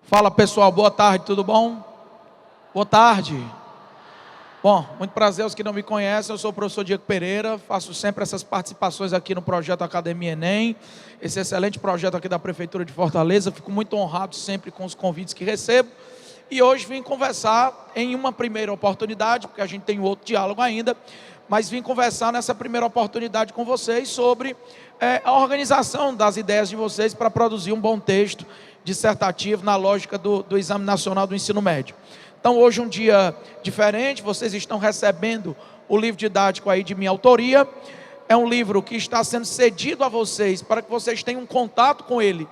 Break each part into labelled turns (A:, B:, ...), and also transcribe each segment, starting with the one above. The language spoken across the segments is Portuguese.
A: Fala pessoal, boa tarde, tudo bom? Boa tarde. Bom, muito prazer aos que não me conhecem, eu sou o professor Diego Pereira, faço sempre essas participações aqui no projeto Academia Enem, esse excelente projeto aqui da Prefeitura de Fortaleza, fico muito honrado sempre com os convites que recebo, e hoje vim conversar em uma primeira oportunidade, porque a gente tem outro diálogo ainda, mas vim conversar nessa primeira oportunidade com vocês sobre a organização das ideias de vocês para produzir um bom texto dissertativo na lógica do Exame Nacional do Ensino Médio. Então hoje um dia diferente, vocês estão recebendo o livro didático aí de minha autoria, é um livro que está sendo cedido a vocês para que vocês tenham um contato com ele,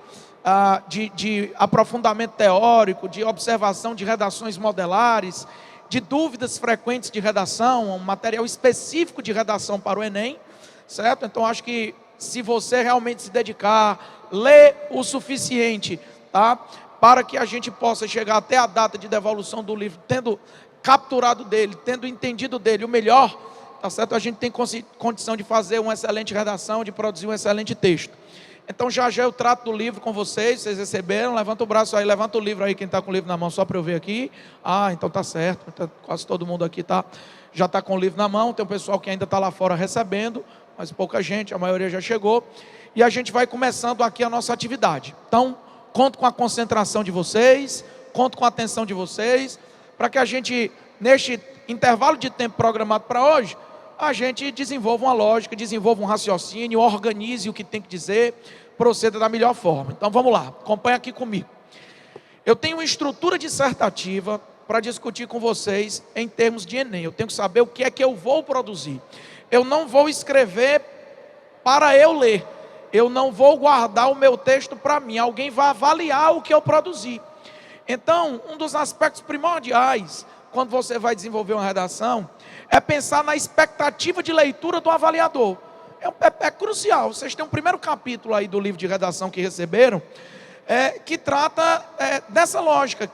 A: de aprofundamento teórico, de observação de redações modelares, de dúvidas frequentes de redação, um material específico de redação para o Enem, certo? Então acho que se você realmente se dedicar, ler o suficiente, tá? Para que a gente possa chegar até a data de devolução do livro, tendo capturado dele, tendo entendido dele o melhor, tá certo? A gente tem condição de fazer uma excelente redação, de produzir um excelente texto. Então já eu trato do livro com vocês receberam, levanta o braço aí, levanta o livro aí, quem está com o livro na mão, só para eu ver aqui. Ah, então tá certo, quase todo mundo aqui já está com o livro na mão, tem o pessoal que ainda está lá fora recebendo, mas pouca gente, a maioria já chegou. E a gente vai começando aqui a nossa atividade. Então, conto com a concentração de vocês, conto com a atenção de vocês, para que a gente, neste intervalo de tempo programado para hoje, a gente desenvolva uma lógica, desenvolva um raciocínio, organize o que tem que dizer, proceda da melhor forma. Então vamos lá, acompanha aqui comigo. Eu tenho uma estrutura dissertativa para discutir com vocês em termos de Enem. Eu tenho que saber o que é que eu vou produzir. Eu não vou escrever para eu ler. Eu não vou guardar o meu texto para mim. Alguém vai avaliar o que eu produzi. Então, um dos aspectos primordiais, quando você vai desenvolver uma redação, é pensar na expectativa de leitura do avaliador. É crucial. Vocês têm um primeiro capítulo aí do livro de redação que receberam, que trata dessa lógica.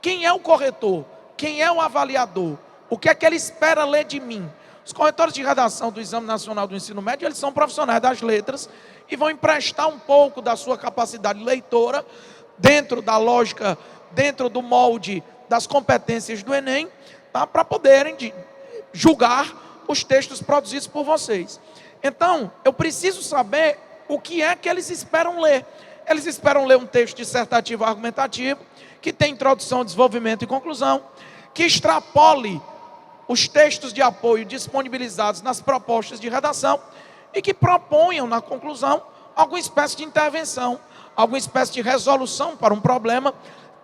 A: Quem é o corretor? Quem é o avaliador? O que é que ele espera ler de mim? Os corretores de redação do Exame Nacional do Ensino Médio, eles são profissionais das letras e vão emprestar um pouco da sua capacidade leitora dentro da lógica, dentro do molde das competências do Enem, tá? Para poderem julgar os textos produzidos por vocês. Então, eu preciso saber o que é que eles esperam ler. Eles esperam ler um texto dissertativo argumentativo, que tem introdução, desenvolvimento e conclusão, que extrapole os textos de apoio disponibilizados nas propostas de redação e que proponham na conclusão alguma espécie de intervenção, alguma espécie de resolução para um problema,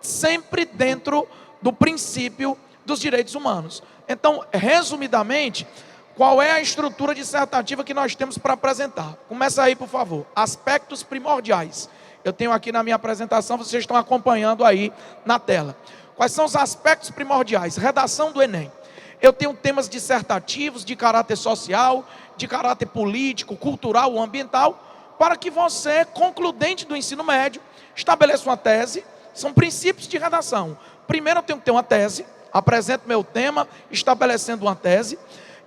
A: sempre dentro do princípio dos direitos humanos. Então, resumidamente, qual é a estrutura dissertativa que nós temos para apresentar? Começa aí, por favor. Aspectos primordiais. Eu tenho aqui na minha apresentação, vocês estão acompanhando aí na tela. Quais são os aspectos primordiais? Redação do Enem. Eu tenho temas dissertativos de caráter social, de caráter político, cultural ou ambiental, para que você, concludente do ensino médio, estabeleça uma tese. São princípios de redação. Primeiro eu tenho que ter uma tese, apresento meu tema, estabelecendo uma tese.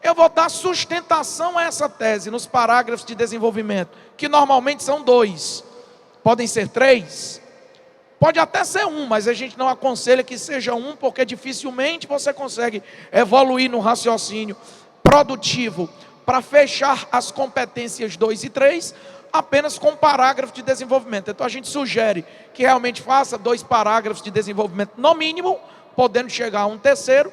A: Eu vou dar sustentação a essa tese nos parágrafos de desenvolvimento, que normalmente são 2, podem ser 3, pode até ser 1, mas a gente não aconselha que seja 1, porque dificilmente você consegue evoluir no raciocínio produtivo para fechar as competências 2 e 3, apenas com parágrafo de desenvolvimento. Então a gente sugere que realmente faça 2 parágrafos de desenvolvimento no mínimo, podendo chegar a um terceiro.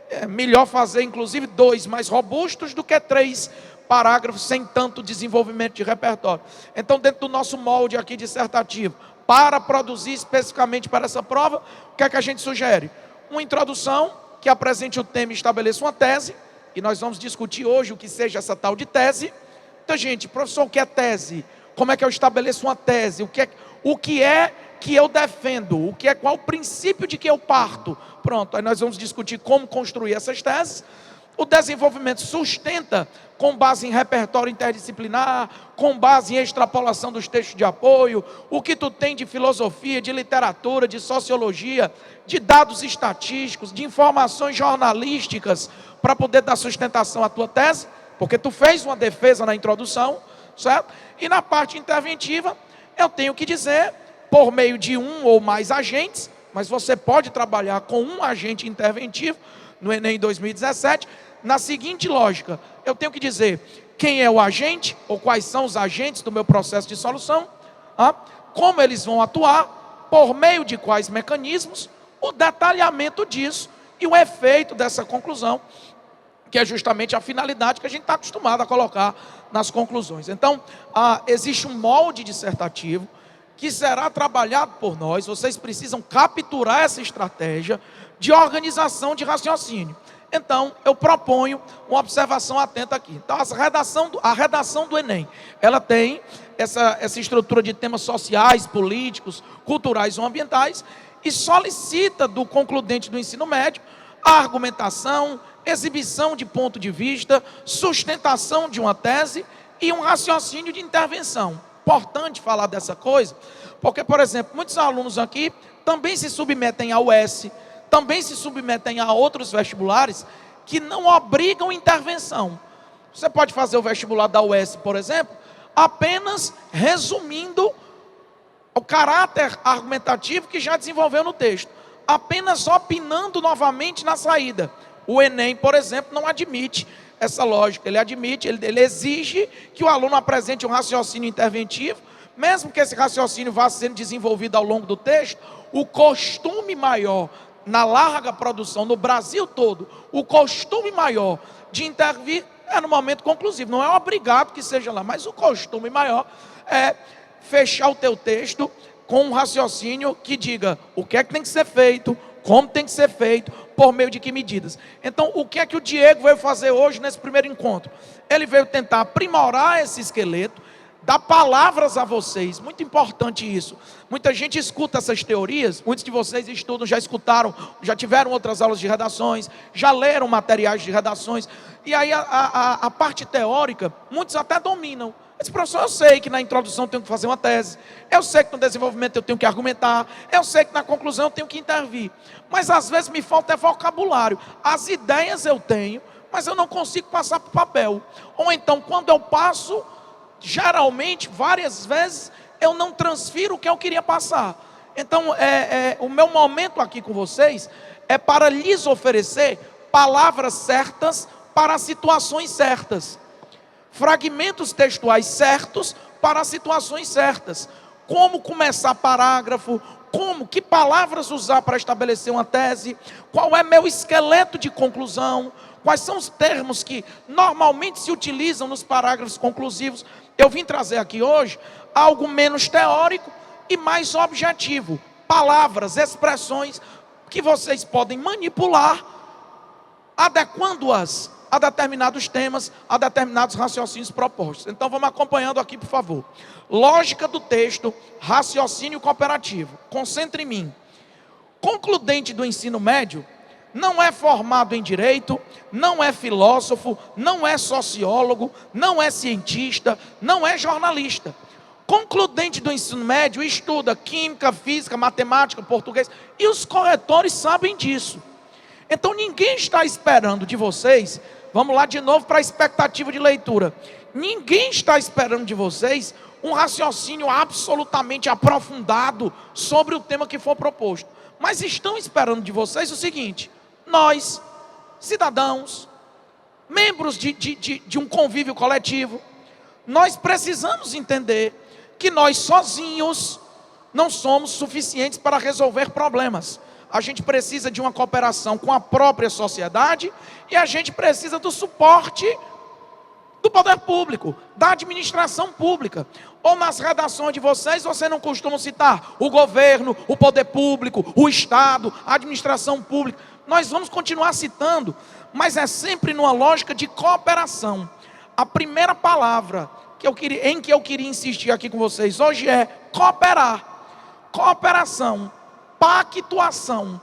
A: É melhor fazer inclusive 2 mais robustos do que 3 parágrafos sem tanto desenvolvimento de repertório. Então, dentro do nosso molde aqui dissertativo, para produzir especificamente para essa prova, o que é que a gente sugere? Uma introdução que apresente o tema e estabeleça uma tese, e nós vamos discutir hoje o que seja essa tal de tese. Então, gente, professor, o que é tese? Como é que eu estabeleço uma tese? O que é que eu defendo? Qual o princípio de que eu parto? Pronto, aí nós vamos discutir como construir essas teses. O desenvolvimento sustenta com base em repertório interdisciplinar, com base em extrapolação dos textos de apoio, o que tu tem de filosofia, de literatura, de sociologia, de dados estatísticos, de informações jornalísticas, para poder dar sustentação à tua tese, porque tu fez uma defesa na introdução, certo? E na parte interventiva, eu tenho que dizer, por meio de um ou mais agentes, mas você pode trabalhar com um agente interventivo no Enem 2017, na seguinte lógica: eu tenho que dizer quem é o agente, ou quais são os agentes do meu processo de solução, como eles vão atuar, por meio de quais mecanismos, o detalhamento disso e o efeito dessa conclusão, que é justamente a finalidade que a gente está acostumado a colocar nas conclusões. Então, existe um molde dissertativo que será trabalhado por nós. Vocês precisam capturar essa estratégia de organização de raciocínio. Então, eu proponho uma observação atenta aqui. Então, a redação do Enem, ela tem essa estrutura de temas sociais, políticos, culturais ou ambientais, e solicita do concludente do ensino médio a argumentação, exibição de ponto de vista, sustentação de uma tese e um raciocínio de intervenção. Importante falar dessa coisa, porque, por exemplo, muitos alunos aqui também se submetem ao UES, também se submetem a outros vestibulares que não obrigam intervenção. Você pode fazer o vestibular da UES, por exemplo, apenas resumindo o caráter argumentativo que já desenvolveu no texto, apenas opinando novamente na saída. O Enem, por exemplo, não admite essa lógica. Ele exige que o aluno apresente um raciocínio interventivo, mesmo que esse raciocínio vá sendo desenvolvido ao longo do texto. O costume maior na larga produção, no Brasil todo, o costume maior de intervir é no momento conclusivo. Não é obrigado que seja lá, mas o costume maior é fechar o teu texto com um raciocínio que diga o que é que tem que ser feito, como tem que ser feito, por meio de que medidas. Então, o que é que o Diego veio fazer hoje nesse primeiro encontro? Ele veio tentar aprimorar esse esqueleto, dar palavras a vocês. Muito importante isso. Muita gente escuta essas teorias, muitos de vocês estudam, já escutaram, já tiveram outras aulas de redações, já leram materiais de redações, e aí a parte teórica, muitos até dominam. Esse professor, eu sei que na introdução eu tenho que fazer uma tese, eu sei que no desenvolvimento eu tenho que argumentar, eu sei que na conclusão eu tenho que intervir, mas às vezes me falta vocabulário. As ideias eu tenho, mas eu não consigo passar para o papel. Ou então, quando eu passo, geralmente, várias vezes, eu não transfiro o que eu queria passar. Então, o meu momento aqui com vocês é para lhes oferecer palavras certas para situações certas, fragmentos textuais certos para situações certas. Como começar parágrafo, que palavras usar para estabelecer uma tese, qual é meu esqueleto de conclusão, quais são os termos que normalmente se utilizam nos parágrafos conclusivos. Eu vim trazer aqui hoje algo menos teórico e mais objetivo. Palavras, expressões que vocês podem manipular, adequando-as a determinados temas, a determinados raciocínios propostos. Então vamos acompanhando aqui, por favor. Lógica do texto, raciocínio cooperativo. Concentre em mim. Concludente do ensino médio não é formado em direito, não é filósofo, não é sociólogo, não é cientista, não é jornalista. Concludente do ensino médio estuda química, física, matemática, português, e os corretores sabem disso. Então ninguém está esperando de vocês, vamos lá de novo para a expectativa de leitura. Ninguém está esperando de vocês um raciocínio absolutamente aprofundado sobre o tema que for proposto. Mas estão esperando de vocês o seguinte: nós, cidadãos, membros de um convívio coletivo, nós precisamos entender que nós sozinhos não somos suficientes para resolver problemas. A gente precisa de uma cooperação com a própria sociedade e a gente precisa do suporte do poder público, da administração pública. Ou nas redações de vocês, você não costuma citar o governo, o poder público, o Estado, a administração pública. Nós vamos continuar citando, mas é sempre numa lógica de cooperação. A primeira palavra em que eu queria insistir aqui com vocês hoje é cooperar. Cooperação, pactuação.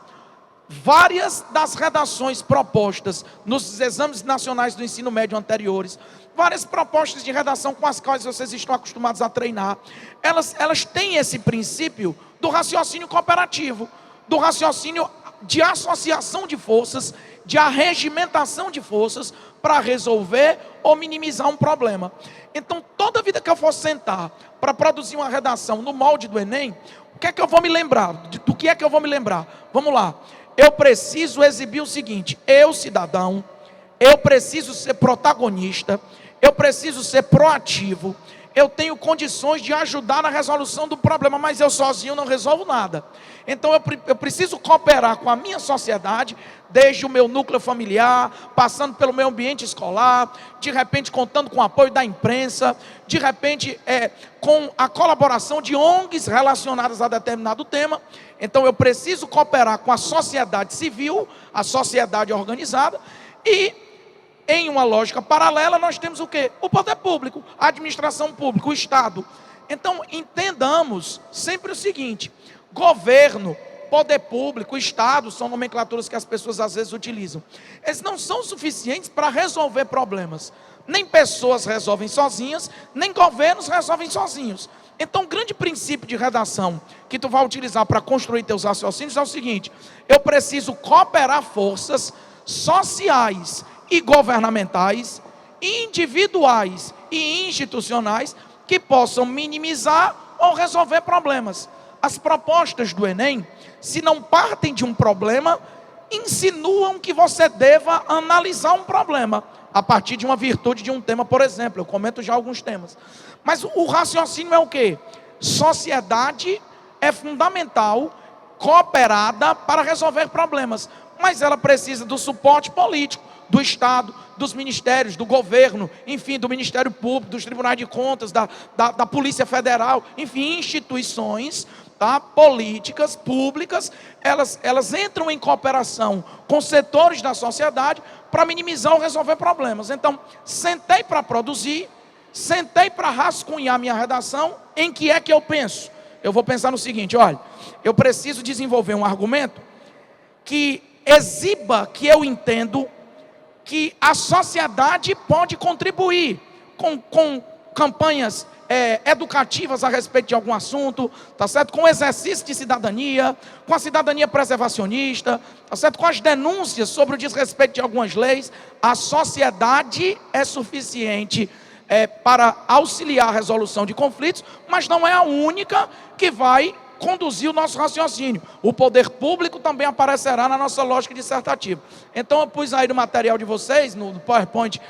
A: Várias das redações propostas nos exames nacionais do ensino médio anteriores, várias propostas de redação com as quais vocês estão acostumados a treinar, elas têm esse princípio do raciocínio cooperativo, do raciocínio de associação de forças, de arregimentação de forças para resolver ou minimizar um problema. Então, toda vida que eu for sentar para produzir uma redação no molde do Enem, o que é que eu vou me lembrar? Do que é que eu vou me lembrar? Vamos lá. Eu preciso exibir o seguinte: eu, cidadão, eu preciso ser protagonista, eu preciso ser proativo, eu tenho condições de ajudar na resolução do problema, mas eu sozinho não resolvo nada. Então eu preciso cooperar com a minha sociedade, desde o meu núcleo familiar, passando pelo meu ambiente escolar, de repente contando com o apoio da imprensa, de repente com a colaboração de ONGs relacionadas a determinado tema. Então eu preciso cooperar com a sociedade civil, a sociedade organizada, e em uma lógica paralela, nós temos o quê? O poder público, a administração pública, o Estado. Então, entendamos sempre o seguinte: governo, poder público, Estado, são nomenclaturas que as pessoas às vezes utilizam. Eles não são suficientes para resolver problemas. Nem pessoas resolvem sozinhas, nem governos resolvem sozinhos. Então, o grande princípio de redação que tu vai utilizar para construir teus raciocínios é o seguinte: eu preciso cooperar forças sociais e governamentais, individuais e institucionais, que possam minimizar ou resolver problemas. As propostas do Enem, se não partem de um problema, insinuam que você deva analisar um problema a partir de uma virtude de um tema, por exemplo. Eu comento já alguns temas. Mas o raciocínio é o quê? Sociedade é fundamental, cooperada para resolver problemas, mas ela precisa do suporte político, do Estado, dos ministérios, do governo, enfim, do Ministério Público, dos tribunais de contas, da Polícia Federal, enfim, instituições, tá, políticas, públicas, elas entram em cooperação com setores da sociedade para minimizar ou resolver problemas. Então, sentei para produzir, sentei para rascunhar minha redação. Em que é que eu penso? Eu vou pensar no seguinte: olha, eu preciso desenvolver um argumento que exiba que eu entendo que a sociedade pode contribuir com campanhas educativas a respeito de algum assunto, tá certo? Com o exercício de cidadania, com a cidadania preservacionista, tá certo? Com as denúncias sobre o desrespeito de algumas leis. A sociedade é suficiente para auxiliar a resolução de conflitos, mas não é a única que vai conduzir o nosso raciocínio. O poder público também aparecerá na nossa lógica dissertativa. Então eu pus aí no material de vocês, no PowerPoint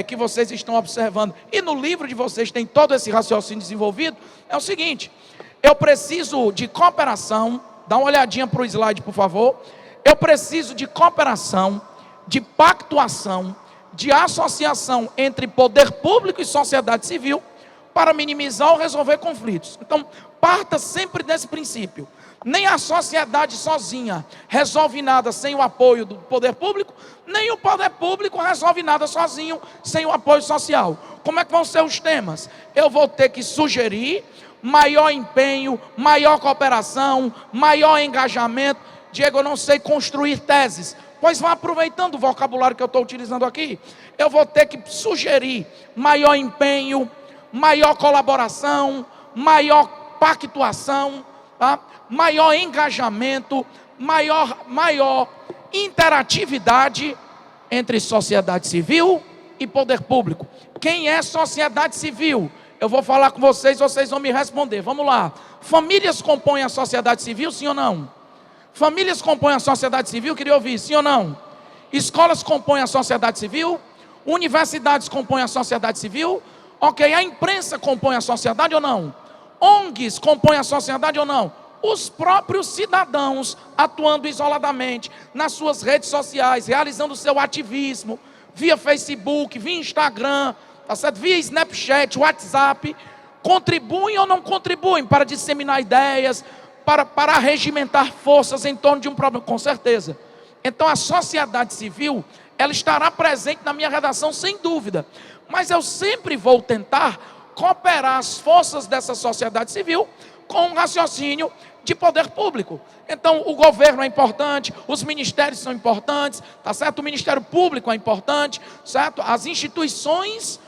A: que vocês estão observando, e no livro de vocês tem todo esse raciocínio desenvolvido. É o seguinte: eu preciso de cooperação. Dá uma olhadinha para o slide, por favor. Eu preciso de cooperação, de pactuação, de associação entre poder público e sociedade civil para minimizar ou resolver conflitos. Então, parta sempre desse princípio. Nem a sociedade sozinha resolve nada sem o apoio do poder público, nem o poder público resolve nada sozinho sem o apoio social. Como é que vão ser os temas? Eu vou ter que sugerir maior empenho, maior cooperação, maior engajamento. Diego, eu não sei construir teses. Pois vá aproveitando o vocabulário que eu estou utilizando aqui. Eu vou ter que sugerir maior empenho, maior colaboração, maior pactuação, tá? Maior engajamento, maior interatividade entre sociedade civil e poder público. Quem é sociedade civil? Eu vou falar com vocês, vocês vão me responder. Vamos lá. Famílias compõem a sociedade civil, sim ou não? Famílias compõem a sociedade civil, queria ouvir, sim ou não? Escolas compõem a sociedade civil? Universidades compõem a sociedade civil? Ok, a imprensa compõe a sociedade ou não? ONGs compõem a sociedade ou não? Os próprios cidadãos atuando isoladamente nas suas redes sociais, realizando o seu ativismo, via Facebook, via Instagram, tá certo? Via Snapchat, WhatsApp, contribuem ou não contribuem para disseminar ideias, para regimentar forças em torno de um problema? Com certeza. Então a sociedade civil, ela estará presente na minha redação sem dúvida, mas eu sempre vou tentar cooperar as forças dessa sociedade civil com um raciocínio de poder público. Então o governo é importante, os ministérios são importantes, tá certo? O Ministério Público é importante, certo? As instituições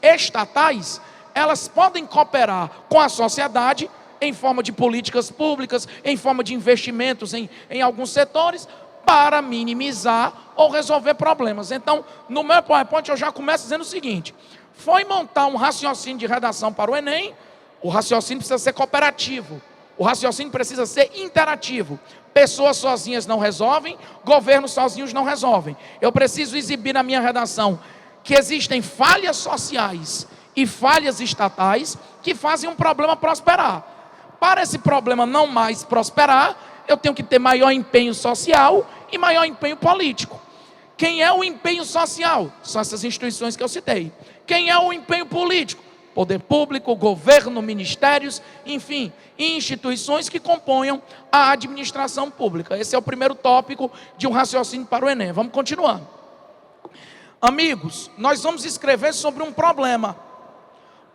A: estatais, elas podem cooperar com a sociedade em forma de políticas públicas, em forma de investimentos em alguns setores, para minimizar ou resolver problemas. Então, no meu PowerPoint eu já começo dizendo o seguinte: foi montar um raciocínio de redação para o Enem, o raciocínio precisa ser cooperativo, o raciocínio precisa ser interativo. Pessoas sozinhas não resolvem, governos sozinhos não resolvem. Eu preciso exibir na minha redação que existem falhas sociais e falhas estatais que fazem um problema prosperar. Para esse problema não mais prosperar, eu tenho que ter maior empenho social e maior empenho político. Quem é o empenho social? São essas instituições que eu citei. Quem é o empenho político? Poder público, governo, ministérios, enfim, instituições que componham a administração pública. Esse é o primeiro tópico de um raciocínio para o Enem. Vamos continuar. Amigos, nós vamos escrever sobre um problema.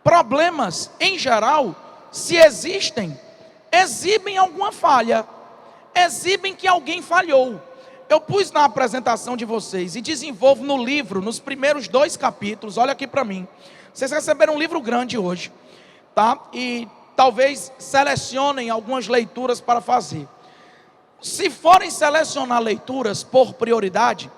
A: Problemas, em geral, se existem, exibem alguma falha, exibem que alguém falhou. Eu pus na apresentação de vocês e desenvolvo no livro, nos primeiros 2 capítulos, olha aqui para mim. Vocês receberam um livro grande hoje, tá? E talvez selecionem algumas leituras para fazer. Se forem selecionar leituras por prioridade,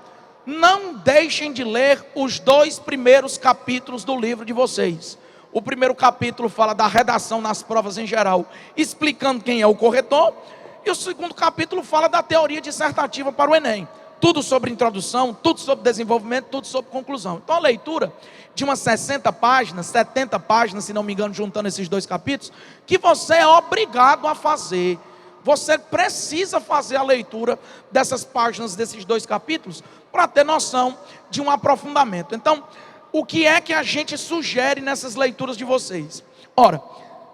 A: não deixem de ler os 2 primeiros capítulos do livro de vocês. O primeiro capítulo fala da redação nas provas em geral, explicando quem é o corretor. E o segundo capítulo fala da teoria dissertativa para o Enem. Tudo sobre introdução, tudo sobre desenvolvimento, tudo sobre conclusão. Então a leitura de umas 60 páginas, 70 páginas, se não me engano, juntando esses 2 capítulos, que você é obrigado a fazer. Você precisa fazer a leitura dessas páginas, desses 2 capítulos, para ter noção de um aprofundamento. Então, o que é que a gente sugere nessas leituras de vocês? Ora,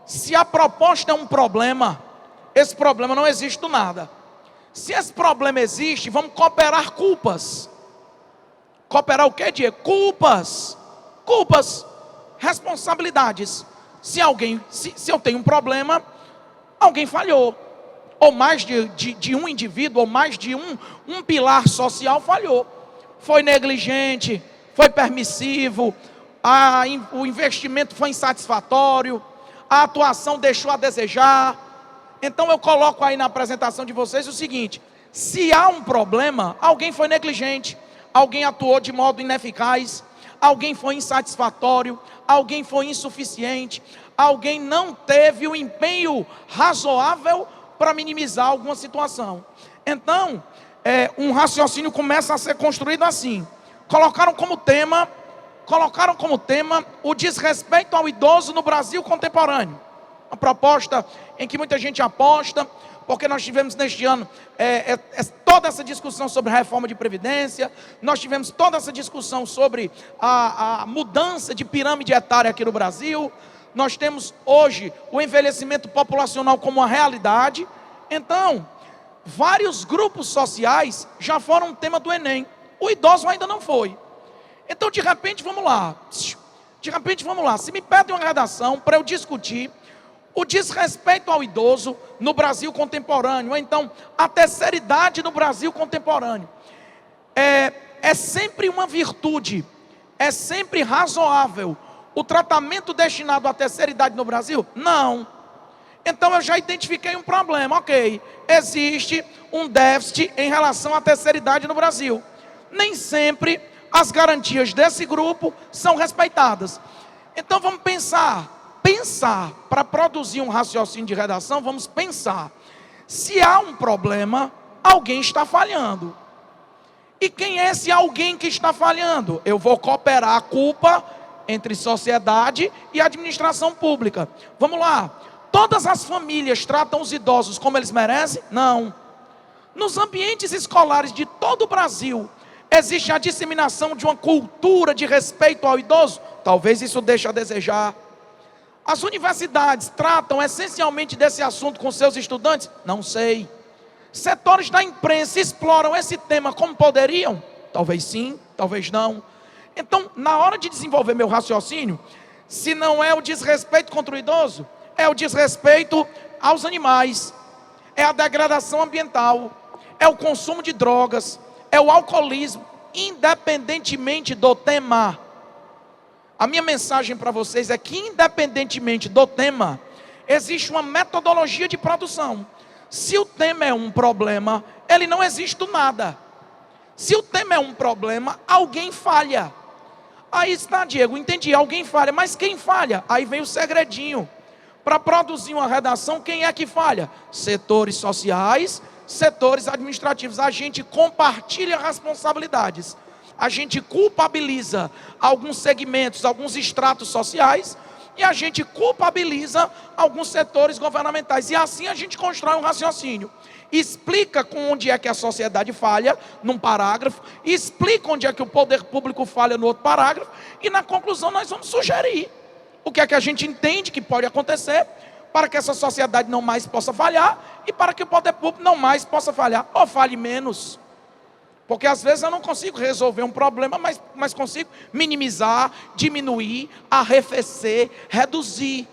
A: se a proposta é um problema, esse problema não existe do nada. Se esse problema existe, vamos cooperar culpas. Cooperar o quê, Diego? Culpas, responsabilidades. Se eu tenho um problema, alguém falhou. Ou mais de um indivíduo, ou mais de um pilar social falhou. Foi negligente, foi permissivo, o investimento foi insatisfatório, a atuação deixou a desejar. Então eu coloco aí na apresentação de vocês o seguinte: se há um problema, alguém foi negligente, alguém atuou de modo ineficaz, alguém foi insatisfatório, alguém foi insuficiente, alguém não teve o empenho razoável para minimizar alguma situação. Então, um raciocínio começa a ser construído assim. Colocaram como tema o desrespeito ao idoso no Brasil contemporâneo. Uma proposta em que muita gente aposta, porque nós tivemos neste ano toda essa discussão sobre a reforma de previdência, nós tivemos toda essa discussão sobre a mudança de pirâmide etária aqui no Brasil, nós temos hoje o envelhecimento populacional como uma realidade. Então, vários grupos sociais já foram um tema do Enem, o idoso ainda não foi. Então, de repente, vamos lá, se me pedem uma redação para eu discutir o desrespeito ao idoso no Brasil contemporâneo, ou então a terceira idade no Brasil contemporâneo, é sempre uma virtude, é sempre razoável o tratamento destinado à terceira idade no Brasil? Não. Então eu já identifiquei um problema, ok, existe um déficit em relação à terceira idade no Brasil. Nem sempre as garantias desse grupo são respeitadas. Então vamos pensar, para produzir um raciocínio de redação, vamos pensar. Se há um problema, alguém está falhando. E quem é esse alguém que está falhando? Eu vou cooperar a culpa entre sociedade e administração pública. Vamos lá. Todas as famílias tratam os idosos como eles merecem? Não. Nos ambientes escolares de todo o Brasil, existe a disseminação de uma cultura de respeito ao idoso? Talvez isso deixe a desejar. As universidades tratam essencialmente desse assunto com seus estudantes? Não sei. Setores da imprensa exploram esse tema como poderiam? Talvez sim, talvez não. Então, na hora de desenvolver meu raciocínio, se não é o desrespeito contra o idoso, é o desrespeito aos animais, é a degradação ambiental, é o consumo de drogas, é o alcoolismo, independentemente do tema. A minha mensagem para vocês é que, independentemente do tema, existe uma metodologia de produção. Se o tema é um problema, ele não existe do nada. Se o tema é um problema, alguém falha. Aí está, Diego, entendi, alguém falha, mas quem falha? Aí vem o segredinho. Para produzir uma redação, quem é que falha? Setores sociais, setores administrativos. A gente compartilha responsabilidades. A gente culpabiliza alguns segmentos, alguns estratos sociais, e a gente culpabiliza alguns setores governamentais. E assim a gente constrói um raciocínio. Explica com onde é que a sociedade falha, num parágrafo, explica onde é que o poder público falha no outro parágrafo, e na conclusão nós vamos sugerir o que é que a gente entende que pode acontecer, para que essa sociedade não mais possa falhar, e para que o poder público não mais possa falhar, ou falhe menos. Porque às vezes eu não consigo resolver um problema, mas consigo minimizar, diminuir, arrefecer, reduzir.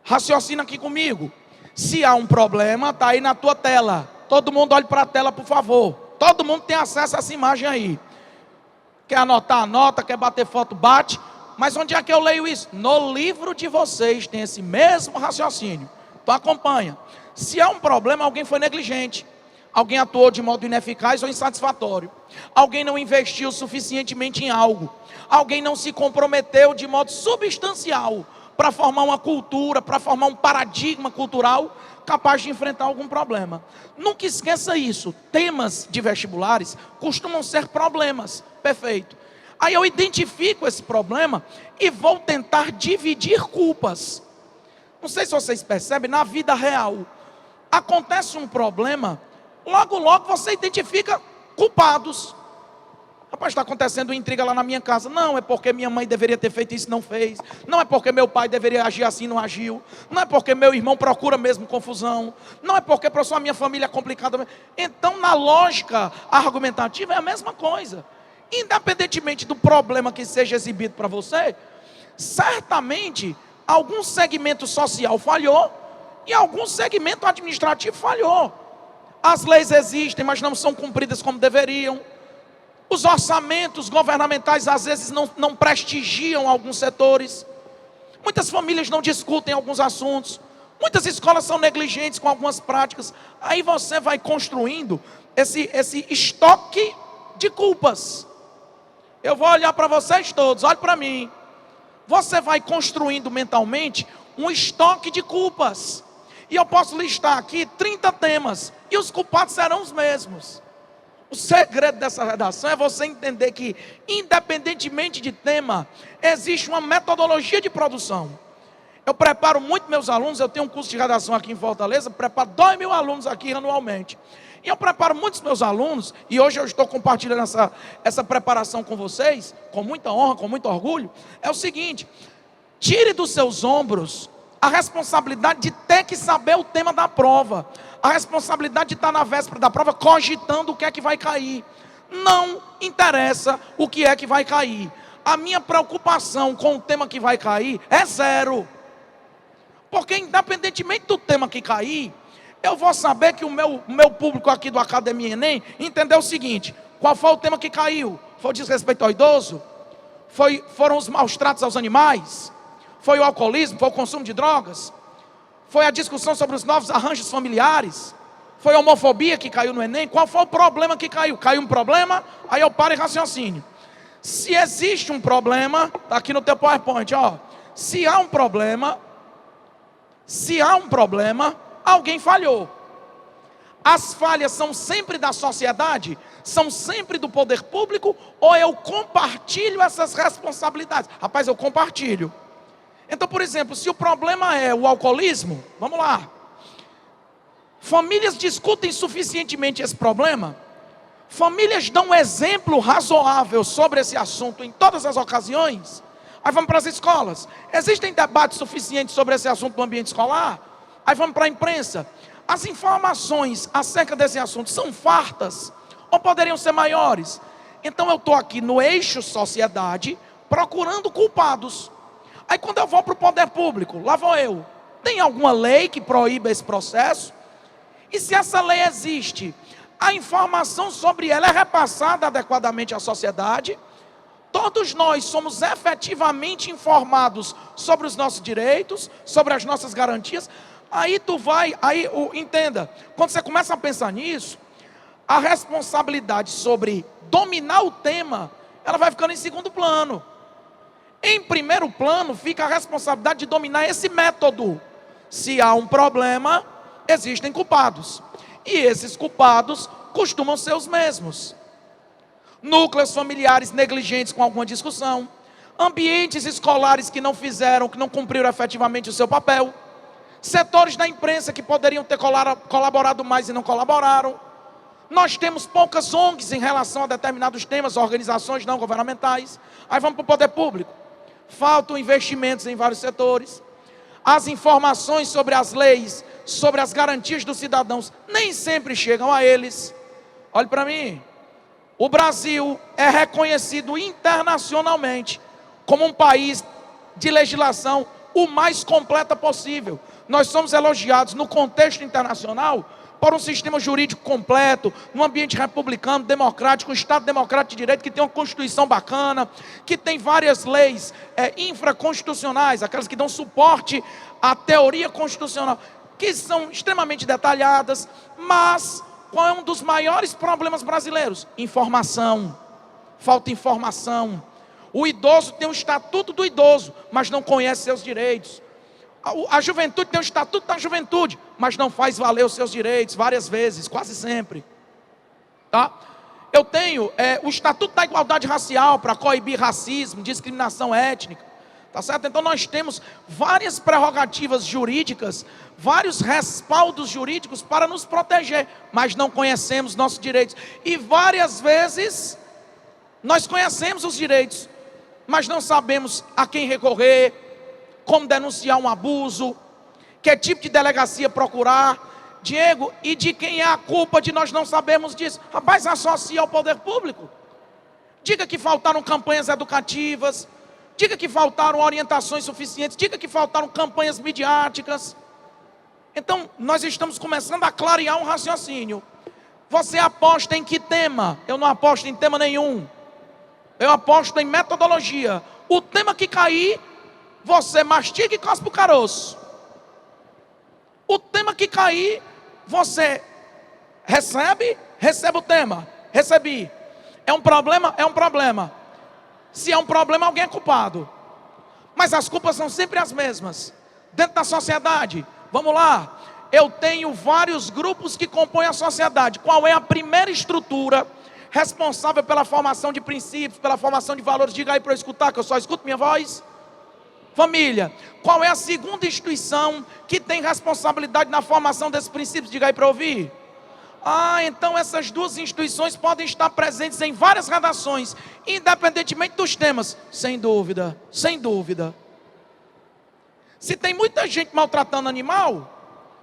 A: Raciocina aqui comigo. Se há um problema, está aí na tua tela. Todo mundo olhe para a tela, por favor. Todo mundo tem acesso a essa imagem aí. Quer anotar, anota. Quer bater foto, bate. Mas onde é que eu leio isso? No livro de vocês tem esse mesmo raciocínio. Então acompanha. Se há um problema, alguém foi negligente. Alguém atuou de modo ineficaz ou insatisfatório. Alguém não investiu suficientemente em algo. Alguém não se comprometeu de modo substancial para formar uma cultura, para formar um paradigma cultural capaz de enfrentar algum problema. Nunca esqueça isso. Temas de vestibulares costumam ser problemas. Perfeito. Aí eu identifico esse problema e vou tentar dividir culpas. Não sei se vocês percebem, na vida real, acontece um problema, logo você identifica culpados. Rapaz, está acontecendo intriga lá na minha casa. Não, é porque minha mãe deveria ter feito isso e não fez. Não é porque meu pai deveria agir assim e não agiu. Não é porque meu irmão procura mesmo confusão. Não é porque, professor, a minha família é complicada. Então, na lógica argumentativa, é a mesma coisa. Independentemente do problema que seja exibido para você, certamente algum segmento social falhou e algum segmento administrativo falhou. As leis existem, mas não são cumpridas como deveriam. Os orçamentos governamentais às vezes não prestigiam alguns setores. Muitas famílias não discutem alguns assuntos. Muitas escolas são negligentes com algumas práticas. Aí você vai construindo esse estoque de culpas. Eu vou olhar para vocês todos, olhe para mim. Você vai construindo mentalmente um estoque de culpas. E eu posso listar aqui 30 temas. E os culpados serão os mesmos. O segredo dessa redação é você entender que, independentemente de tema, existe uma metodologia de produção. Eu preparo muito meus alunos, eu tenho um curso de redação aqui em Fortaleza, preparo 2.000 alunos aqui anualmente. E eu preparo muitos meus alunos, e hoje eu estou compartilhando essa preparação com vocês, com muita honra, com muito orgulho. É o seguinte: tire dos seus ombros a responsabilidade de ter que saber o tema da prova, a responsabilidade de estar na véspera da prova cogitando o que é que vai cair. Não interessa o que é que vai cair. A minha preocupação com o tema que vai cair é zero. Porque independentemente do tema que cair, eu vou saber que o meu público aqui do Academia Enem entendeu o seguinte: qual foi o tema que caiu? Foi o desrespeito ao idoso? Foram os maus tratos aos animais? Foi o alcoolismo? Foi o consumo de drogas? Foi a discussão sobre os novos arranjos familiares? Foi a homofobia que caiu no Enem? Qual foi o problema que caiu? Caiu um problema? Aí eu paro e raciocínio. Se existe um problema, está aqui no teu PowerPoint, ó. Se há um problema, alguém falhou. As falhas são sempre da sociedade? São sempre do poder público? Ou eu compartilho essas responsabilidades? Rapaz, eu compartilho. Então, por exemplo, se o problema é o alcoolismo, vamos lá. Famílias discutem suficientemente esse problema? Famílias dão um exemplo razoável sobre esse assunto em todas as ocasiões? Aí vamos para as escolas. Existem debates suficientes sobre esse assunto no ambiente escolar? Aí vamos para a imprensa. As informações acerca desse assunto são fartas? Ou poderiam ser maiores? Então eu estou aqui no eixo sociedade, procurando culpados. Aí quando eu vou para o poder público, lá vou eu. Tem alguma lei que proíba esse processo? E se essa lei existe, a informação sobre ela é repassada adequadamente à sociedade? Todos nós somos efetivamente informados sobre os nossos direitos, sobre as nossas garantias? Entenda, quando você começa a pensar nisso, a responsabilidade sobre dominar o tema, ela vai ficando em segundo plano. Em primeiro plano fica a responsabilidade de dominar esse método. Se há um problema, existem culpados. E esses culpados costumam ser os mesmos: núcleos familiares negligentes com alguma discussão, ambientes escolares que não cumpriram efetivamente o seu papel, setores da imprensa que poderiam ter colaborado mais e não colaboraram. Nós temos poucas ONGs em relação a determinados temas, organizações não governamentais. Aí vamos para o poder público. Faltam investimentos em vários setores. As informações sobre as leis, sobre as garantias dos cidadãos, nem sempre chegam a eles. Olhe para mim. O Brasil é reconhecido internacionalmente como um país de legislação o mais completa possível. Nós somos elogiados no contexto internacional por um sistema jurídico completo, num ambiente republicano, democrático, um Estado democrático de direito, que tem uma Constituição bacana, que tem várias leis infraconstitucionais, aquelas que dão suporte à teoria constitucional, que são extremamente detalhadas. Mas qual é um dos maiores problemas brasileiros? Informação. Falta informação. O idoso tem o estatuto do idoso, mas não conhece seus direitos. A juventude tem o estatuto da juventude, mas não faz valer os seus direitos várias vezes, quase sempre. Tá? Eu tenho o estatuto da igualdade racial para coibir racismo, discriminação étnica. Tá certo? Então nós temos várias prerrogativas jurídicas, vários respaldos jurídicos para nos proteger, mas não conhecemos nossos direitos. E várias vezes nós conhecemos os direitos, mas não sabemos a quem recorrer, como denunciar um abuso, que tipo de delegacia procurar. Diego, e de quem é a culpa de nós não sabermos disso? Rapaz, associa ao poder público. Diga que faltaram campanhas educativas, diga que faltaram orientações suficientes, diga que faltaram campanhas midiáticas. Então, nós estamos começando a clarear um raciocínio. Você aposta em que tema? Eu não aposto em tema nenhum. Eu aposto em metodologia. O tema que cair, você mastiga e cospe o caroço. O tema que cair, você recebe o tema. Recebi. É um problema? É um problema. Se é um problema, alguém é culpado. Mas as culpas são sempre as mesmas. Dentro da sociedade, vamos lá. Eu tenho vários grupos que compõem a sociedade. Qual é a primeira estrutura responsável pela formação de princípios, pela formação de valores? Diga aí para eu escutar, que eu só escuto minha voz. Família. Qual é a segunda instituição que tem responsabilidade na formação desses princípios? Diga aí para eu ouvir. Então essas duas instituições podem estar presentes em várias redações, independentemente dos temas. Sem dúvida, sem dúvida. Se tem muita gente maltratando animal,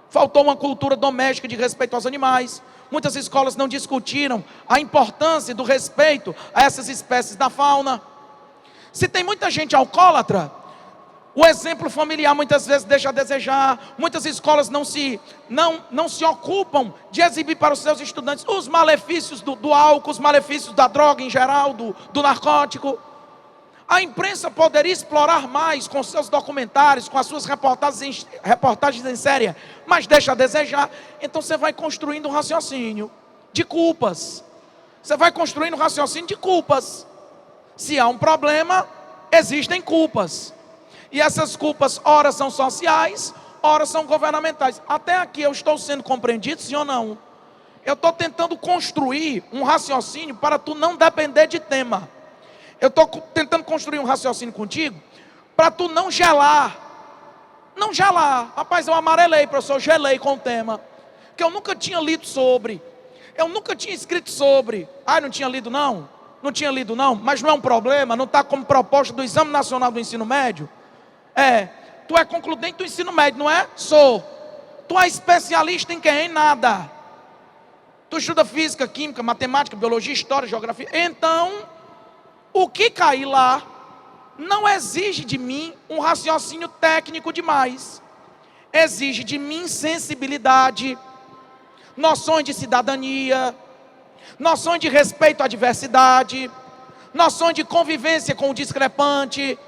A: faltou uma cultura doméstica de respeito aos animais. Muitas escolas não discutiram a importância do respeito a essas espécies da fauna. Se tem muita gente alcoólatra, o exemplo familiar muitas vezes deixa a desejar. Muitas escolas não se ocupam de exibir para os seus estudantes os malefícios do álcool, os malefícios da droga em geral, do narcótico. A imprensa poderia explorar mais com seus documentários, com as suas reportagens em série, mas deixa a desejar. Então você vai construindo um raciocínio de culpas. Você vai construindo um raciocínio de culpas. Se há um problema, existem culpas. E essas culpas, ora são sociais, ora são governamentais. Até aqui eu estou sendo compreendido, sim ou não? Eu estou tentando construir um raciocínio para tu não depender de tema. Eu estou tentando construir um raciocínio contigo para tu não gelar. Não gelar. Rapaz, eu amarelei, professor, eu gelei com o tema. Que eu nunca tinha lido sobre. Eu nunca tinha escrito sobre. Não tinha lido não? Não tinha lido não? Mas não é um problema, não está como proposta do Exame Nacional do Ensino Médio? Tu é concludente do ensino médio, não é? Sou. Tu é especialista em quem? Em nada. Tu estuda física, química, matemática, biologia, história, geografia. Então, o que cair lá não exige de mim um raciocínio técnico demais. Exige de mim sensibilidade, noções de cidadania, noções de respeito à diversidade, noções de convivência com o discrepante.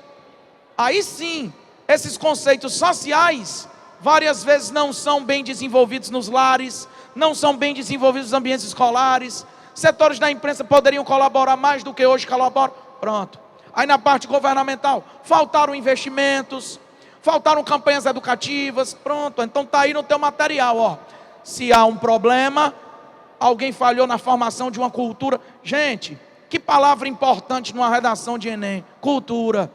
A: Aí sim, esses conceitos sociais várias vezes não são bem desenvolvidos nos lares, não são bem desenvolvidos nos ambientes escolares. Setores da imprensa poderiam colaborar mais do que hoje colaboram. Pronto. Aí na parte governamental, faltaram investimentos, faltaram campanhas educativas. Pronto, então está aí no teu material, ó. Se há um problema, alguém falhou na formação de uma cultura. Gente, que palavra importante numa redação de Enem. Cultura,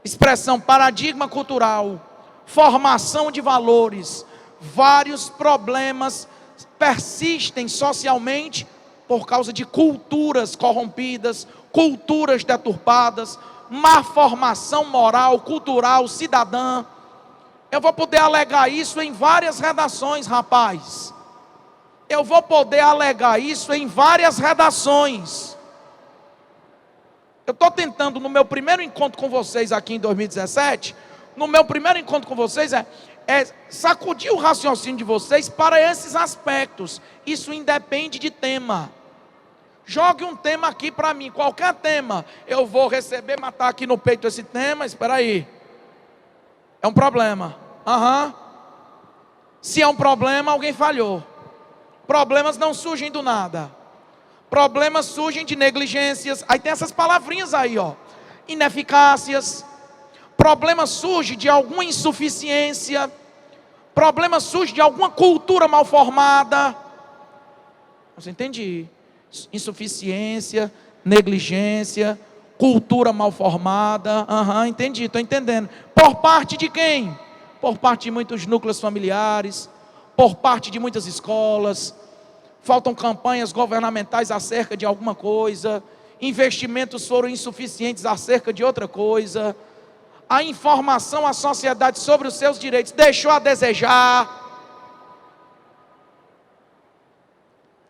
A: expressão, paradigma cultural, formação de valores. Vários problemas persistem socialmente por causa de culturas corrompidas, culturas deturpadas, má formação moral, cultural, cidadã. Eu vou poder alegar isso em várias redações, rapaz. Eu vou poder alegar isso em várias redações. Eu estou tentando, no meu primeiro encontro com vocês aqui em 2017, no meu primeiro encontro com vocês é sacudir o raciocínio de vocês para esses aspectos. Isso independe de tema. Jogue um tema aqui para mim, qualquer tema. Eu vou receber, matar aqui no peito esse tema. Espera aí. É um problema. Se é um problema, alguém falhou. Problemas não surgem do nada. Problemas surgem de negligências. Aí tem essas palavrinhas aí, ó. Ineficácias. Problema surge de alguma insuficiência. Problema surge de alguma cultura mal formada. Você entende? Insuficiência, negligência, cultura mal formada. Entendi, estou entendendo. Por parte de quem? Por parte de muitos núcleos familiares, por parte de muitas escolas. Faltam campanhas governamentais acerca de alguma coisa, investimentos foram insuficientes acerca de outra coisa, a informação à sociedade sobre os seus direitos deixou a desejar.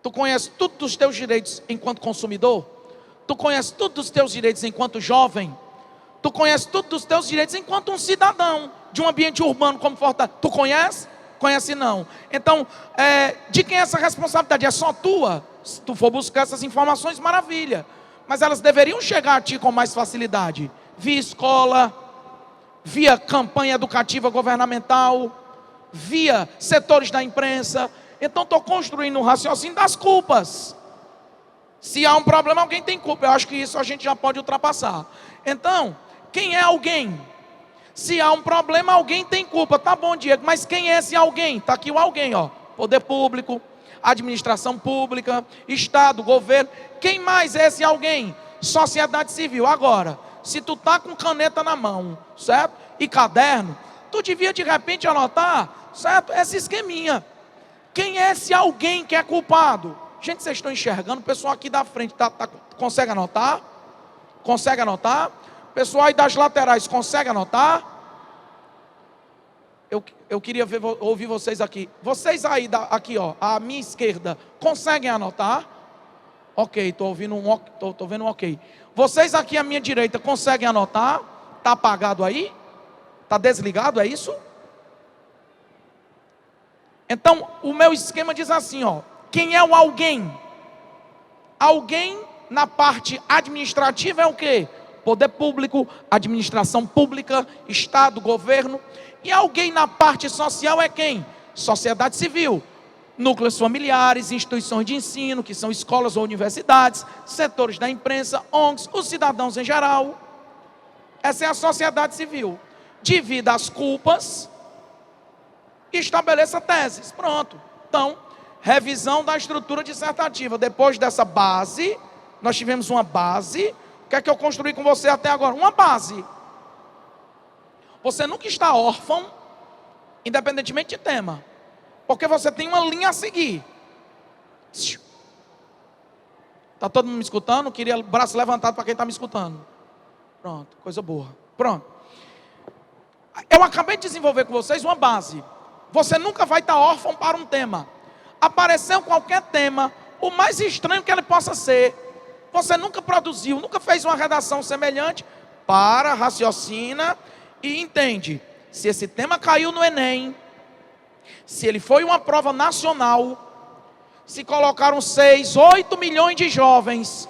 A: Tu conhece tudo dos teus direitos enquanto consumidor? Tu conhece tudo dos teus direitos enquanto jovem? Tu conhece tudo dos teus direitos enquanto um cidadão de um ambiente urbano como Fortaleza? Tu conhece? Conhece não. Então, de quem é essa responsabilidade? É só tua? Se tu for buscar essas informações, maravilha. Mas elas deveriam chegar a ti com mais facilidade. Via escola, via campanha educativa governamental, via setores da imprensa. Então estou construindo um raciocínio das culpas. Se há um problema, alguém tem culpa. Eu acho que isso a gente já pode ultrapassar. Então, quem é alguém? Se há um problema, alguém tem culpa. Tá bom, Diego, mas quem é esse alguém? Está aqui o alguém, ó. Poder público, administração pública, Estado, governo. Quem mais é esse alguém? Sociedade civil. Agora, se tu tá com caneta na mão, certo? E caderno, tu devia de repente anotar, certo? Esse esqueminha. Quem é esse alguém que é culpado? Gente, vocês estão enxergando? O pessoal aqui da frente consegue anotar? Consegue anotar? O pessoal aí das laterais consegue anotar? Eu queria ouvir vocês aqui. Vocês aí, aqui ó, à minha esquerda, conseguem anotar? Ok, estou vendo um ok. Vocês aqui à minha direita conseguem anotar? Está apagado aí? Está desligado, é isso? Então, o meu esquema diz assim, ó. Quem é o alguém? Alguém na parte administrativa é o quê? Poder público, administração pública, Estado, governo. E alguém na parte social é quem? Sociedade civil. Núcleos familiares, instituições de ensino, que são escolas ou universidades, setores da imprensa, ONGs, os cidadãos em geral. Essa é a sociedade civil. Divida as culpas e estabeleça teses. Pronto. Então, revisão da estrutura dissertativa. Depois dessa base, nós tivemos uma base. O que é que eu construí com você até agora? Uma base. Você nunca está órfão, independentemente de tema. Porque você tem uma linha a seguir. Está todo mundo me escutando? Queria o braço levantado para quem está me escutando. Pronto, coisa boa. Pronto. Eu acabei de desenvolver com vocês uma base. Você nunca vai estar órfão para um tema. Apareceu qualquer tema, o mais estranho que ele possa ser, você nunca produziu, nunca fez uma redação semelhante, para, raciocina e entende. Se esse tema caiu no Enem, se ele foi uma prova nacional, se colocaram 6, 8 milhões de jovens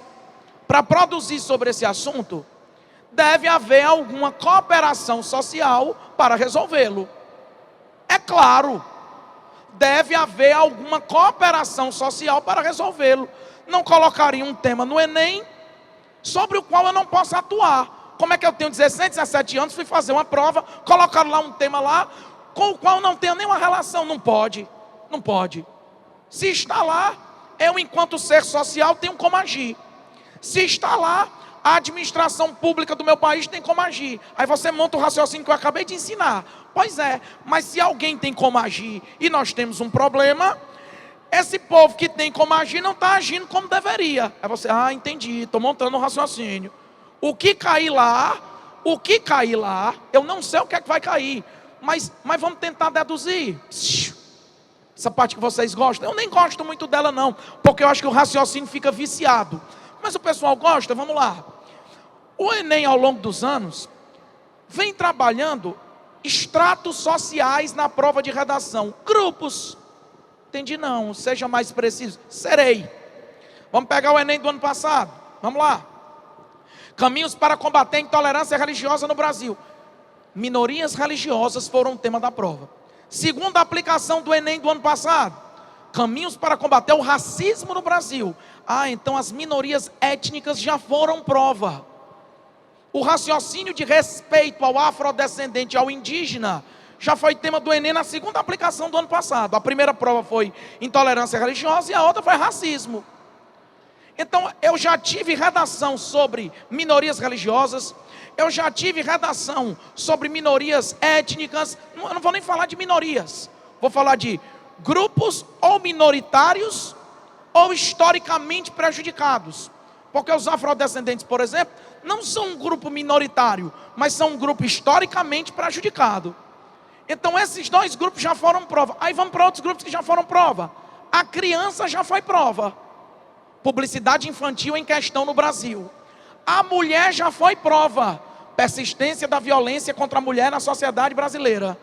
A: para produzir sobre esse assunto, deve haver alguma cooperação social para resolvê-lo. É claro. Deve haver alguma cooperação social para resolvê-lo. Não colocaria um tema no Enem sobre o qual eu não posso atuar. Como é que eu tenho 16, 17 anos, fui fazer uma prova, colocaram lá um tema lá, com o qual não tenho nenhuma relação? Não pode, não pode. Se está lá, eu enquanto ser social tenho como agir. Se está lá, a administração pública do meu país tem como agir. Aí você monta o raciocínio que eu acabei de ensinar. Pois é, mas se alguém tem como agir e nós temos um problema, esse povo que tem como agir não está agindo como deveria. Aí você, entendi, estou montando um raciocínio. O que cair lá, eu não sei o que é que vai cair, mas vamos tentar deduzir. Essa parte que vocês gostam, eu nem gosto muito dela não, porque eu acho que o raciocínio fica viciado. Mas o pessoal gosta, vamos lá. O Enem, ao longo dos anos, vem trabalhando estratos sociais na prova de redação. Grupos. Entendi não, seja mais preciso. Serei. Vamos pegar o Enem do ano passado. Vamos lá. Caminhos para combater a intolerância religiosa no Brasil. Minorias religiosas foram o tema da prova. Segunda aplicação do Enem do ano passado. Caminhos para combater o racismo no Brasil. Então as minorias étnicas já foram prova. O raciocínio de respeito ao afrodescendente, ao indígena, já foi tema do Enem na segunda aplicação do ano passado. A primeira prova foi intolerância religiosa e a outra foi racismo. Então eu já tive redação sobre minorias religiosas, eu já tive redação sobre minorias étnicas. Eu não vou nem falar de minorias, vou falar de grupos ou minoritários ou historicamente prejudicados. Porque os afrodescendentes, por exemplo, não são um grupo minoritário, mas são um grupo historicamente prejudicado. Então esses dois grupos já foram prova. Aí vamos para outros grupos que já foram prova. A criança já foi prova. Publicidade infantil em questão no Brasil. A mulher já foi prova. Persistência da violência contra a mulher na sociedade brasileira.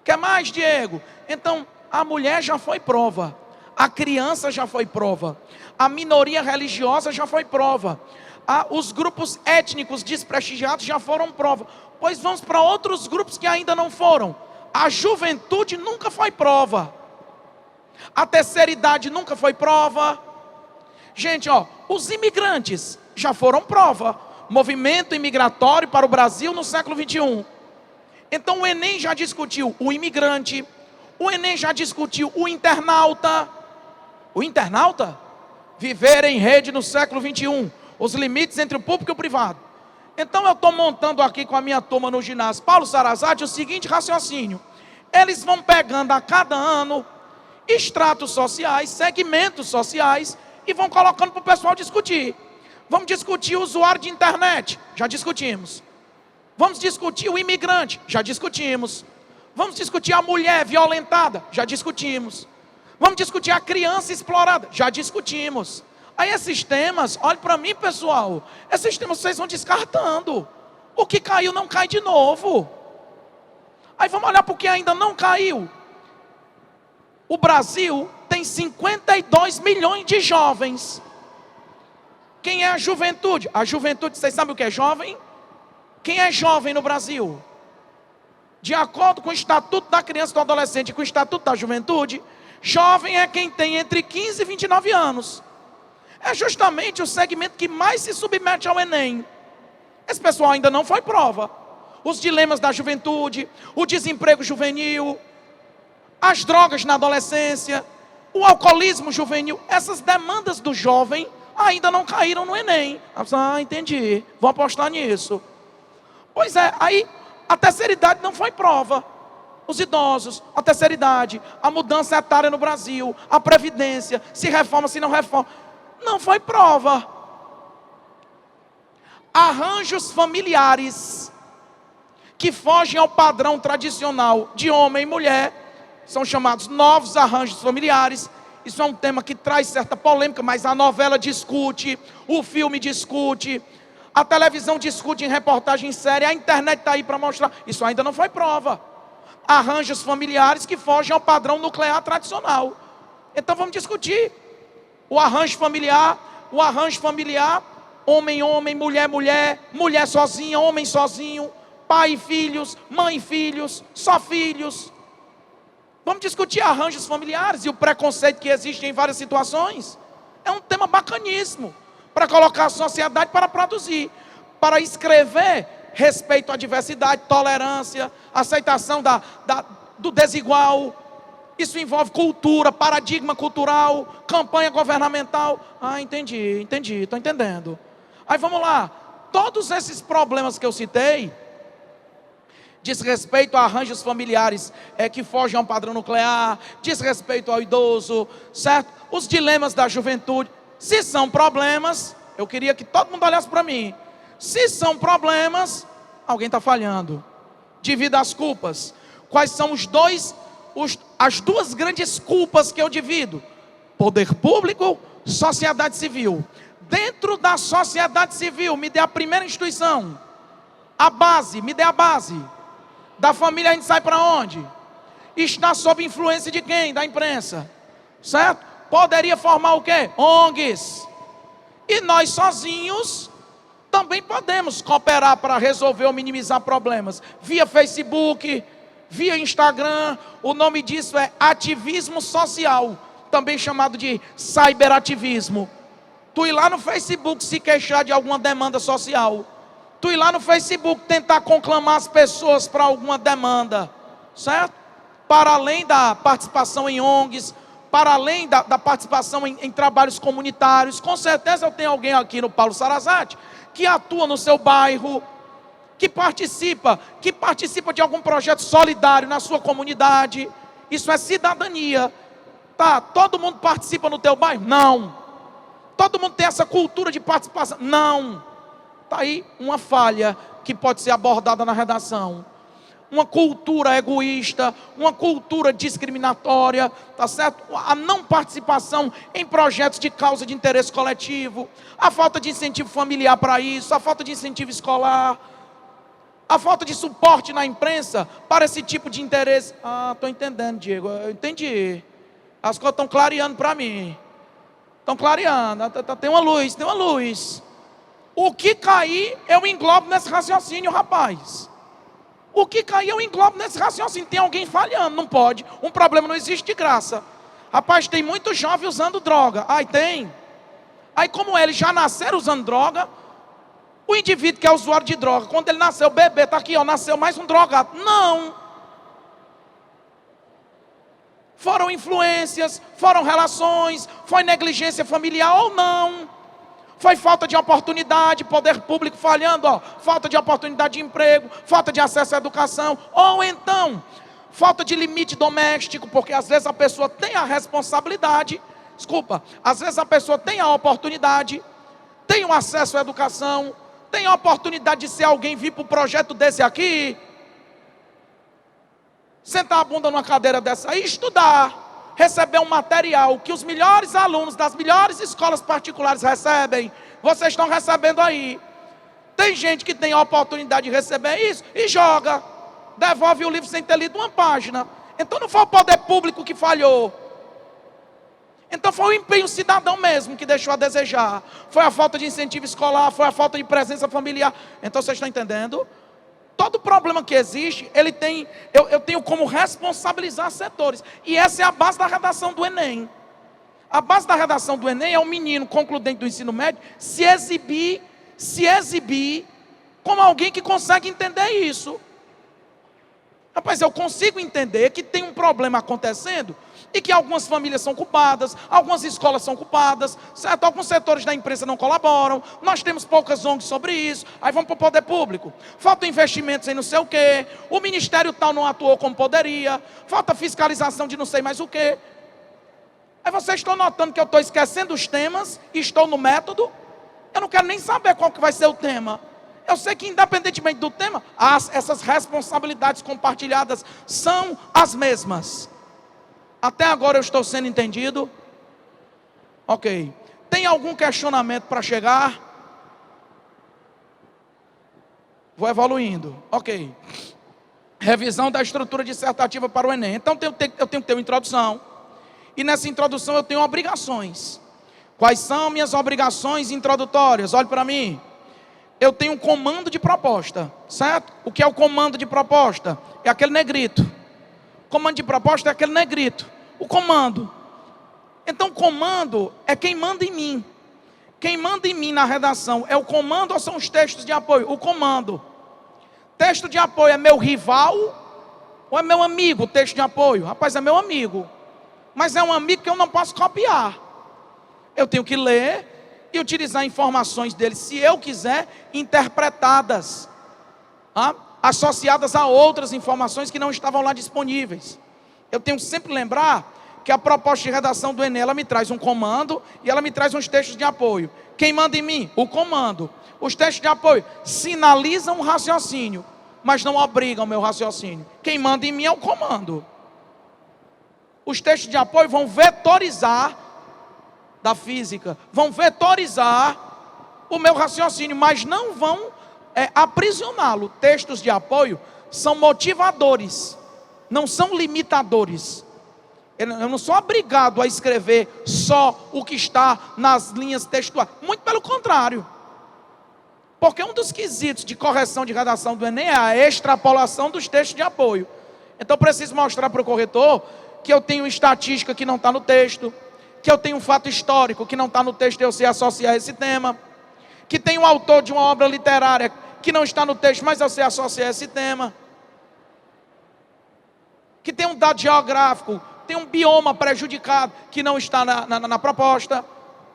A: Quer mais, Diego? Então, a mulher já foi prova. A criança já foi prova. A minoria religiosa já foi prova. Os grupos étnicos desprestigiados já foram prova. Pois vamos para outros grupos que ainda não foram. A juventude nunca foi prova. A terceira idade nunca foi prova. Gente, os imigrantes já foram prova. Movimento imigratório para o Brasil no século 21. Então o Enem já discutiu o imigrante. O Enem já discutiu o internauta. O internauta? Viver em rede no século 21. Os limites entre o público e o privado. Então eu estou montando aqui com a minha turma no ginásio Paulo Sarazate o seguinte raciocínio. Eles vão pegando a cada ano estratos sociais, segmentos sociais, e vão colocando para o pessoal discutir. Vamos discutir o usuário de internet, já discutimos. Vamos discutir o imigrante, já discutimos. Vamos discutir a mulher violentada, já discutimos. Vamos discutir a criança explorada, já discutimos. Aí esses temas, olhe para mim, pessoal, esses temas vocês vão descartando. O que caiu não cai de novo. Aí vamos olhar para o que ainda não caiu. O Brasil tem 52 milhões de jovens. Quem é a juventude? A juventude, vocês sabem o que é jovem? Quem é jovem no Brasil? De acordo com o Estatuto da Criança e do Adolescente e com o Estatuto da Juventude, jovem é quem tem entre 15 e 29 anos. É justamente o segmento que mais se submete ao Enem. Esse pessoal ainda não foi prova. Os dilemas da juventude, o desemprego juvenil, as drogas na adolescência, o alcoolismo juvenil, essas demandas do jovem ainda não caíram no Enem. Entendi, vou apostar nisso. Pois é, aí a terceira idade não foi prova. Os idosos, a terceira idade, a mudança etária no Brasil, a previdência, se reforma, se não reforma, não foi prova. Arranjos familiares que fogem ao padrão tradicional de homem e mulher são chamados novos arranjos familiares. Isso é um tema que traz certa polêmica, mas a novela discute, o filme discute, a televisão discute em reportagem séria, a internet está aí para mostrar. Isso ainda não foi prova. Arranjos familiares que fogem ao padrão nuclear tradicional. Então vamos discutir o arranjo familiar, homem, mulher, mulher sozinha, homem sozinho, pai e filhos, mãe e filhos, só filhos. Vamos discutir arranjos familiares e o preconceito que existe em várias situações. É um tema bacaníssimo para colocar a sociedade para produzir, para escrever respeito à diversidade, tolerância, aceitação do desigual. Isso envolve cultura, paradigma cultural, campanha governamental. Entendi, estou entendendo. Aí vamos lá. Todos esses problemas que eu citei diz respeito a arranjos familiares que fogem a um padrão nuclear, diz respeito ao idoso, certo? Os dilemas da juventude. Se são problemas, eu queria que todo mundo olhasse para mim. Se são problemas, alguém está falhando. Divida as culpas. Quais são as duas grandes culpas que eu divido? Poder público, sociedade civil. Dentro da sociedade civil, me dê a primeira instituição. A base, me dê a base. Da família a gente sai para onde? Está sob influência de quem? Da imprensa. Certo? Poderia formar o quê? ONGs. E nós sozinhos também podemos cooperar para resolver ou minimizar problemas. Via Facebook, via Instagram. O nome disso é ativismo social. Também chamado de cyberativismo. Tu ir lá no Facebook se queixar de alguma demanda social. Tu ir lá no Facebook tentar conclamar as pessoas para alguma demanda, certo? Para além da participação em ONGs, para além da participação em trabalhos comunitários. Com certeza eu tenho alguém aqui no Paulo Sarazate que atua no seu bairro, que participa de algum projeto solidário na sua comunidade. Isso é cidadania. Tá, todo mundo participa no teu bairro? Não. Todo mundo tem essa cultura de participação? Não. Está aí uma falha que pode ser abordada na redação. Uma cultura egoísta, uma cultura discriminatória, tá certo? A não participação em projetos de causa de interesse coletivo, a falta de incentivo familiar para isso, a falta de incentivo escolar, a falta de suporte na imprensa para esse tipo de interesse. Estou entendendo, Diego, eu entendi. As coisas estão clareando para mim. Estão clareando, tem uma luz. O que cair, eu englobo nesse raciocínio, rapaz. O que cair, eu englobo nesse raciocínio. Tem alguém falhando, não pode. Um problema não existe de graça. Rapaz, tem muito jovem usando droga. Tem. Aí como eles já nasceram usando droga, o indivíduo que é usuário de droga, quando ele nasceu, bebê, está aqui, nasceu mais um drogado. Não. Foram influências, foram relações, foi negligência familiar ou não. Foi falta de oportunidade, poder público falhando, falta de oportunidade de emprego, falta de acesso à educação, ou então, falta de limite doméstico, porque às vezes a pessoa tem a responsabilidade, às vezes a pessoa tem a oportunidade, tem o acesso à educação, tem a oportunidade de ser alguém vir para um projeto desse aqui, sentar a bunda numa cadeira dessa aí, estudar, receber um material que os melhores alunos das melhores escolas particulares recebem. Vocês estão recebendo aí. Tem gente que tem a oportunidade de receber isso e joga. Devolve o livro sem ter lido uma página. Então não foi o poder público que falhou. Então foi o empenho cidadão mesmo que deixou a desejar. Foi a falta de incentivo escolar, foi a falta de presença familiar. Então vocês estão entendendo? Todo problema que existe, eu tenho como responsabilizar setores. E essa é a base da redação do Enem. A base da redação do Enem é um menino concludente do ensino médio se exibir como alguém que consegue entender isso. Rapaz, eu consigo entender que tem um problema acontecendo e que algumas famílias são culpadas, algumas escolas são culpadas, certo? Alguns setores da imprensa não colaboram, nós temos poucas ONGs sobre isso, aí vamos para o poder público. Falta investimentos em não sei o quê, o ministério tal não atuou como poderia, falta fiscalização de não sei mais o quê. Aí vocês estão notando que eu estou esquecendo os temas e estou no método. Eu não quero nem saber qual que vai ser o tema. Eu sei que independentemente do tema, essas responsabilidades compartilhadas são as mesmas. Até agora eu estou sendo entendido? Ok. Tem algum questionamento para chegar? Vou evoluindo. Ok. Revisão da estrutura dissertativa para o Enem. Então eu tenho que ter uma introdução. E nessa introdução eu tenho obrigações. Quais são minhas obrigações introdutórias? Olhe para mim. eu tenho um comando de proposta, certo? O que é o comando de proposta? É aquele negrito. Comando de proposta é aquele negrito. O comando. Então, comando é quem manda em mim. Quem manda em mim na redação é o comando ou são os textos de apoio? O comando. Texto de apoio é meu rival ou é meu amigo? O texto de apoio, rapaz, é meu amigo. Mas é um amigo que eu não posso copiar. Eu tenho que ler e utilizar informações dele, se eu quiser, interpretadas, associadas a outras informações que não estavam lá disponíveis. Eu tenho que sempre lembrar que a proposta de redação do Enem, ela me traz um comando e ela me traz uns textos de apoio. Quem manda em mim? O comando. Os textos de apoio sinalizam o raciocínio, mas não obrigam o meu raciocínio. Quem manda em mim é o comando. Os textos de apoio vão vetorizar da física, vão vetorizar o meu raciocínio, mas não vão aprisioná-lo. Textos de apoio são motivadores, não são limitadores. Eu não sou obrigado a escrever só o que está nas linhas textuais. Muito pelo contrário. Porque um dos quesitos de correção de redação do Enem é a extrapolação dos textos de apoio. Então eu preciso mostrar para o corretor que eu tenho estatística que não está no texto, que eu tenho um fato histórico que não está no texto e eu sei associar esse tema, que tem um autor de uma obra literária que não está no texto, mas eu sei associar esse tema, que tem um dado geográfico, tem um bioma prejudicado que não está na proposta.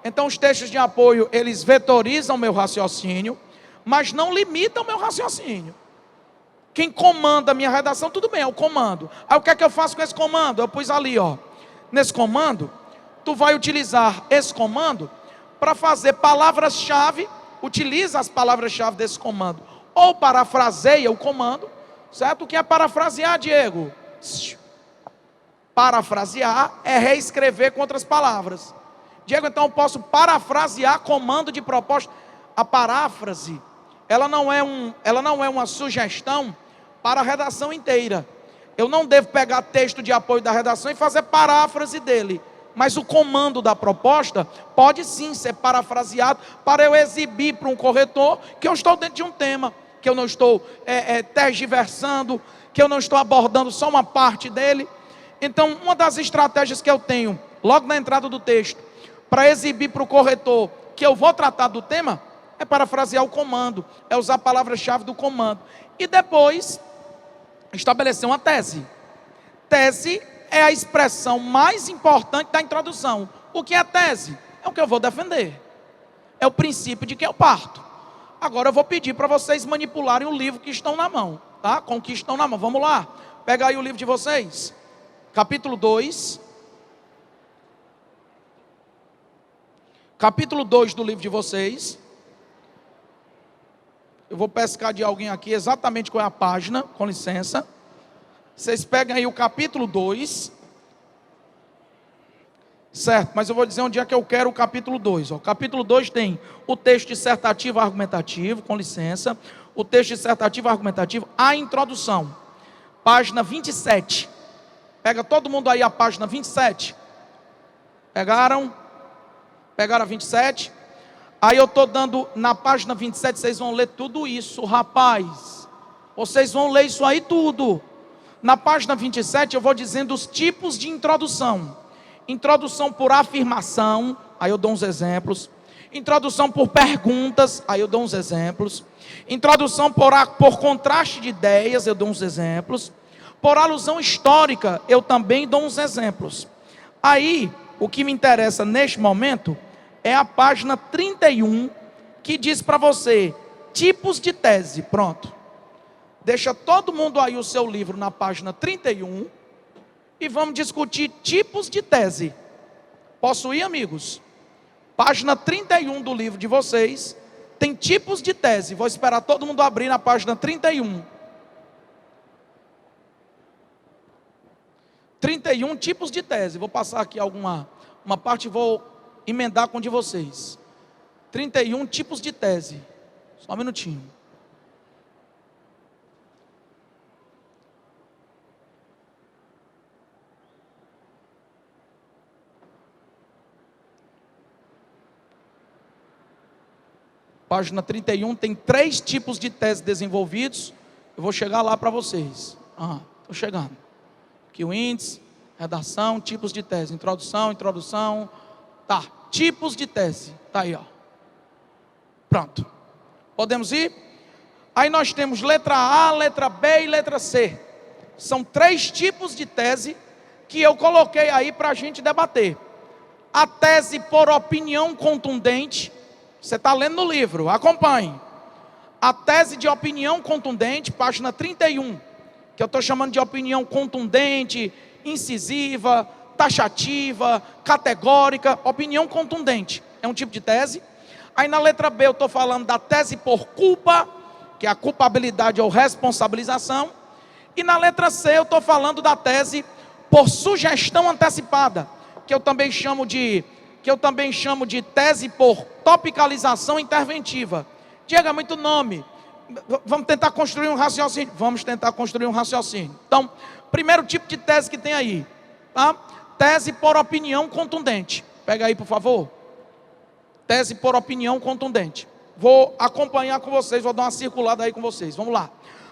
A: Então os textos de apoio, eles vetorizam o meu raciocínio, mas não limitam o meu raciocínio. Quem comanda a minha redação, tudo bem, é o comando. Aí o que é que eu faço com esse comando? Eu pus ali, ó. Nesse comando, tu vai utilizar esse comando para fazer palavras-chave. Utiliza as palavras-chave desse comando. Ou parafraseia o comando, certo? O que é parafrasear, Diego? Parafrasear é reescrever com outras palavras. Diego, então eu posso parafrasear comando de proposta. A paráfrase, ela não é uma sugestão para a redação inteira. Eu não devo pegar texto de apoio da redação e fazer paráfrase dele. Mas o comando da proposta pode sim ser parafraseado para eu exibir para um corretor que eu estou dentro de um tema, que eu não estou tergiversando, que eu não estou abordando só uma parte dele. Então, uma das estratégias que eu tenho, logo na entrada do texto, para exibir para o corretor que eu vou tratar do tema, é parafrasear o comando, é usar a palavra-chave do comando. E depois, estabelecer uma tese. Tese é a expressão mais importante da introdução. O que é tese? É o que eu vou defender. É o princípio de que eu parto. Agora eu vou pedir para vocês manipularem o livro que estão na mão, tá? Com o que estão na mão. Vamos lá? Pega aí o livro de vocês. Capítulo 2. Capítulo 2 do livro de vocês. Eu vou pescar de alguém aqui exatamente qual é a página, com licença. Vocês pegam aí o capítulo 2. Certo, mas eu vou dizer onde é que eu quero o capítulo 2. O capítulo 2 tem o texto dissertativo argumentativo, com licença. O texto dissertativo argumentativo, a introdução. Página 27. Pega todo mundo aí a página 27. Pegaram? Pegaram a 27? Aí eu estou dando, na página 27, vocês vão ler tudo isso, rapaz. Vocês vão ler isso aí tudo. Na página 27 eu vou dizendo os tipos de introdução. Introdução por afirmação, aí eu dou uns exemplos. Introdução por perguntas, aí eu dou uns exemplos. Introdução por contraste de ideias, eu dou uns exemplos. Por alusão histórica, eu também dou uns exemplos. Aí, o que me interessa neste momento é a página 31, que diz para você, tipos de tese. Pronto. Deixa todo mundo aí o seu livro na página 31 e vamos discutir tipos de tese. Posso ir, amigos? Página 31 do livro de vocês tem tipos de tese. Vou esperar todo mundo abrir na página 31. 31 tipos de tese. Vou passar aqui uma parte e vou emendar com o de vocês. 31 tipos de tese. Só um minutinho. página 31, tem 3 tipos de tese desenvolvidos. Eu vou chegar lá para vocês. Estou chegando. Aqui o índice, redação, tipos de tese. Introdução. Tá, tipos de tese. Tá aí, ó. Pronto. Podemos ir? Aí nós temos letra A, letra B e letra C. São 3 tipos de tese que eu coloquei aí para a gente debater. A tese por opinião contundente. Você está lendo no livro, acompanhe. A tese de opinião contundente, página 31. Que eu estou chamando de opinião contundente, incisiva, taxativa, categórica. Opinião contundente. É um tipo de tese. Aí na letra B eu estou falando da tese por culpa, que é a culpabilidade ou responsabilização. E na letra C eu estou falando da tese por sugestão antecipada, que eu também chamo de tese por topicalização interventiva. Diego, é muito nome. Vamos tentar construir um raciocínio. Então, primeiro tipo de tese que tem aí, tá? Tese por opinião contundente. Pega aí, por favor. Tese por opinião contundente. Vou acompanhar com vocês, vou dar uma circulada aí com vocês. Vamos lá.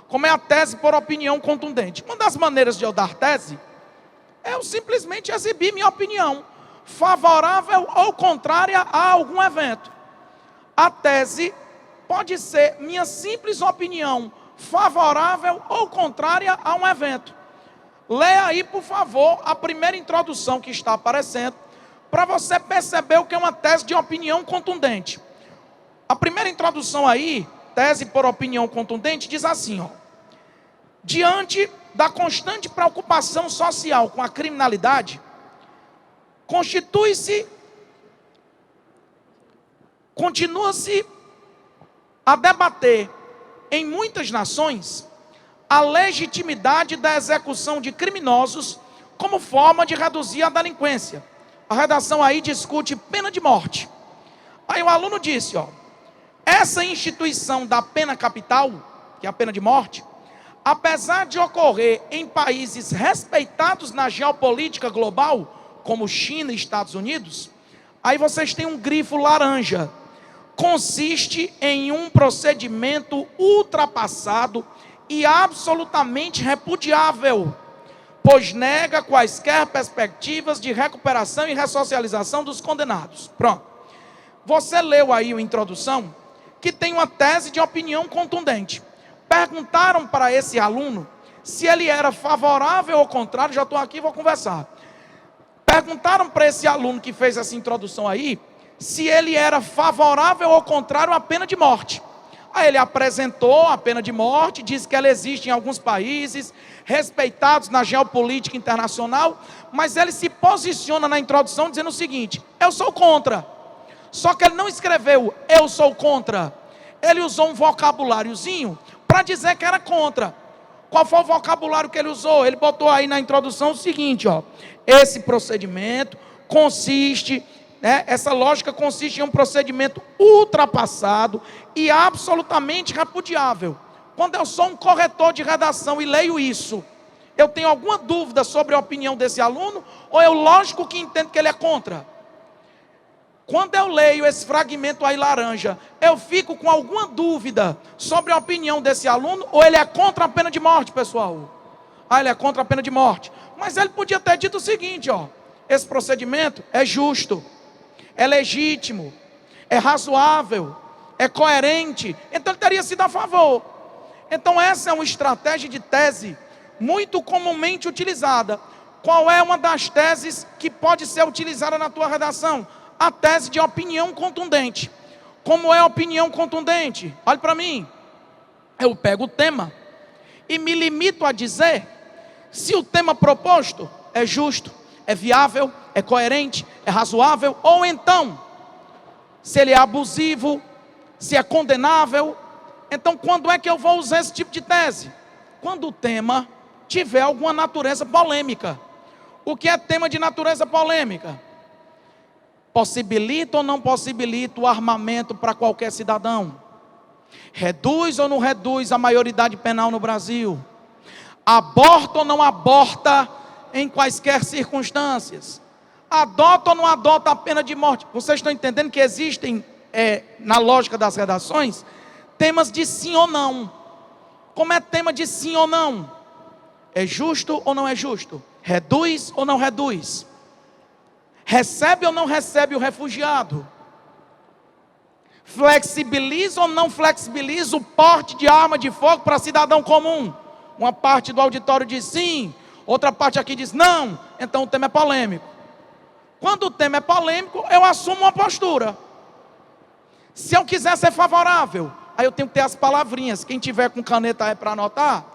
A: Como é a tese por opinião contundente? Uma das maneiras de eu dar tese é eu simplesmente exibir minha opinião, favorável ou contrária a algum evento. A tese pode ser minha simples opinião, favorável ou contrária a um evento. Leia aí, por favor, a primeira introdução que está aparecendo, para você perceber o que é uma tese de opinião contundente. A primeira introdução aí, tese por opinião contundente, diz assim, ó: diante da constante preocupação social com a criminalidade, continua-se a debater em muitas nações a legitimidade da execução de criminosos como forma de reduzir a delinquência. A redação aí discute pena de morte. Aí o aluno disse, ó: essa instituição da pena capital, que é a pena de morte, apesar de ocorrer em países respeitados na geopolítica global, como China e Estados Unidos, aí vocês têm um grifo laranja. Consiste em um procedimento ultrapassado e absolutamente repudiável, pois nega quaisquer perspectivas de recuperação e ressocialização dos condenados. Pronto. Você leu aí a introdução, que tem uma tese de opinião contundente. Perguntaram para esse aluno se ele era favorável ou contrário. Já estou aqui, vou conversar. Perguntaram para esse aluno que fez essa introdução aí, se ele era favorável ou contrário à pena de morte. Aí ele apresentou a pena de morte, disse que ela existe em alguns países, respeitados na geopolítica internacional, mas ele se posiciona na introdução dizendo o seguinte: eu sou contra. Só que ele não escreveu eu sou contra. Ele usou um vocabuláriozinho para dizer que era contra. Qual foi o vocabulário que ele usou? Ele botou aí na introdução o seguinte, ó: esse procedimento consiste, essa lógica consiste em um procedimento ultrapassado e absolutamente repudiável. Quando eu sou um corretor de redação e leio isso, eu tenho alguma dúvida sobre a opinião desse aluno, ou eu lógico que entendo que ele é contra? Quando eu leio esse fragmento aí laranja, eu fico com alguma dúvida sobre a opinião desse aluno, ou ele é contra a pena de morte, pessoal? Ele é contra a pena de morte. Mas ele podia ter dito o seguinte, ó: esse procedimento é justo, é legítimo, é razoável, é coerente. Então ele teria sido a favor. Então essa é uma estratégia de tese muito comumente utilizada. Qual é uma das teses que pode ser utilizada na tua redação? A tese de opinião contundente. Como é a opinião contundente? Olhe para mim. Eu pego o tema e me limito a dizer se o tema proposto é justo, é viável, é coerente, é razoável, ou então se ele é abusivo, se é condenável. Então quando é que eu vou usar esse tipo de tese? Quando o tema tiver alguma natureza polêmica. O que é tema de natureza polêmica? Possibilita ou não possibilita o armamento para qualquer cidadão? Reduz ou não reduz a maioridade penal no Brasil? Aborta ou não aborta em quaisquer circunstâncias? Adota ou não adota a pena de morte? Vocês estão entendendo que existem na lógica das redações, temas de sim ou não. Como é tema de sim ou não? É justo ou não é justo? Reduz ou não reduz? Recebe ou não recebe o refugiado? Flexibiliza ou não flexibiliza o porte de arma de fogo para cidadão comum? Uma parte do auditório diz sim, outra parte aqui diz não, então o tema é polêmico. Quando o tema é polêmico, eu assumo uma postura. Se eu quiser ser favorável, aí eu tenho que ter as palavrinhas. Quem tiver com caneta aí para anotar,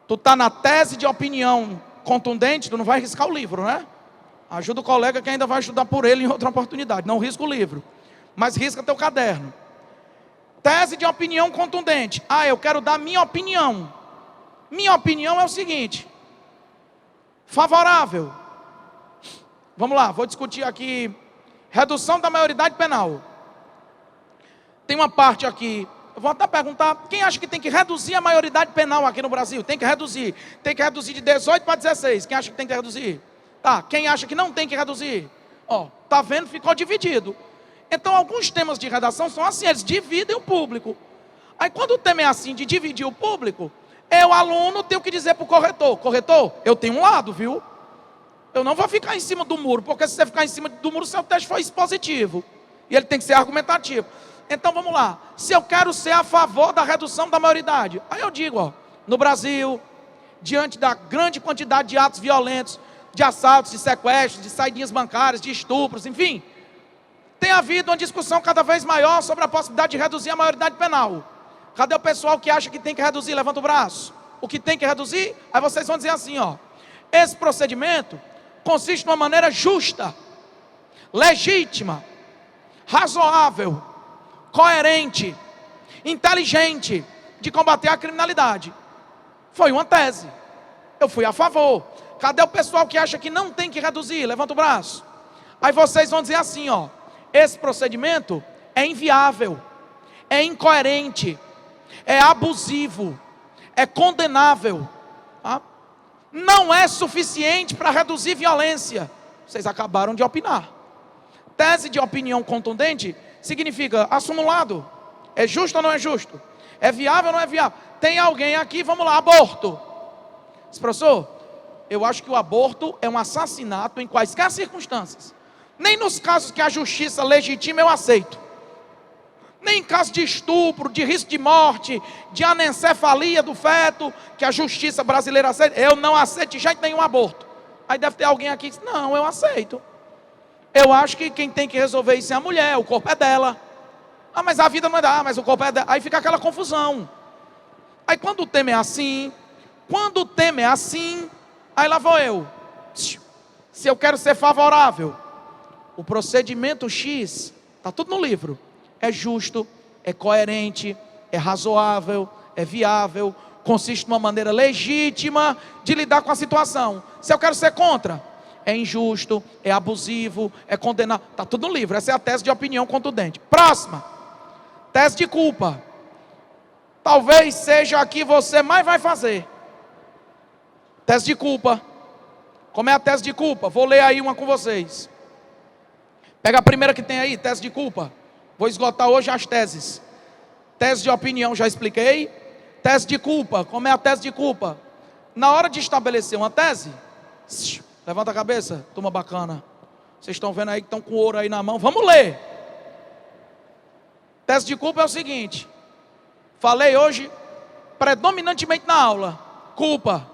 A: tu está na tese de opinião contundente, tu não vai riscar o livro, né? Ajuda o colega que ainda vai estudar por ele em outra oportunidade. Não risca o livro, mas risca teu caderno. Tese de opinião contundente. Eu quero dar minha opinião. Minha opinião é o seguinte: favorável. Vamos lá, vou discutir aqui redução da maioridade penal. Tem uma parte aqui, eu vou até perguntar, quem acha que tem que reduzir a maioridade penal aqui no Brasil? Tem que reduzir de 18 para 16, quem acha que tem que reduzir? Tá, quem acha que não tem que reduzir? Tá vendo, ficou dividido. Então alguns temas de redação são assim, eles dividem o público. Aí quando o tema é assim, de dividir o público, o aluno tem que dizer para o corretor, eu tenho um lado, viu? Eu não vou ficar em cima do muro, porque se você ficar em cima do muro, seu teste foi expositivo. E ele tem que ser argumentativo. Então vamos lá, se eu quero ser a favor da redução da maioridade, aí eu digo, no Brasil, diante da grande quantidade de atos violentos, de assaltos, de sequestros, de saidinhas bancárias, de estupros, enfim, tem havido uma discussão cada vez maior sobre a possibilidade de reduzir a maioridade penal. Cadê o pessoal que acha que tem que reduzir? Levanta o braço. O que tem que reduzir? Aí vocês vão dizer assim, esse procedimento consiste de uma maneira justa, legítima, razoável, coerente, inteligente de combater a criminalidade. Foi uma tese. Eu fui a favor. Cadê o pessoal que acha que não tem que reduzir? Levanta o braço. Aí vocês vão dizer assim, esse procedimento é inviável, é incoerente, é abusivo, é condenável, tá? Não é suficiente para reduzir violência. Vocês acabaram de opinar. Tese de opinião contundente significa assumulado. É justo ou não é justo? É viável ou não é viável? Tem alguém aqui, vamos lá, aborto. Diz, professor, eu acho que o aborto é um assassinato em quaisquer circunstâncias. Nem nos casos que a justiça legitima eu aceito. Nem em caso de estupro, de risco de morte, de anencefalia do feto, que a justiça brasileira aceita, eu não aceito de jeito nenhum aborto. Aí deve ter alguém aqui que diz, não, eu aceito. Eu acho que quem tem que resolver isso é a mulher, o corpo é dela. Mas a vida não é dela, mas o corpo é dela. Aí fica aquela confusão. Aí quando o tema é assim, aí lá vou eu. Se eu quero ser favorável, o procedimento X, está tudo no livro. É justo, é coerente, é razoável, é viável, consiste de uma maneira legítima de lidar com a situação. Se eu quero ser contra, é injusto, é abusivo, é condenado. Está tudo no livro, essa é a tese de opinião contundente. Próxima, tese de culpa. Talvez seja a que você mais vai fazer. Tese de culpa. Como é a tese de culpa? Vou ler aí uma com vocês. Pega a primeira que tem aí, tese de culpa. Vou esgotar hoje as teses. Tese de opinião, já expliquei. Tese de culpa, como é a tese de culpa? Na hora de estabelecer uma tese, levanta a cabeça, turma bacana. Vocês estão vendo aí que estão com ouro aí na mão. Vamos ler. Tese de culpa é o seguinte. Falei hoje, predominantemente na aula. Culpa.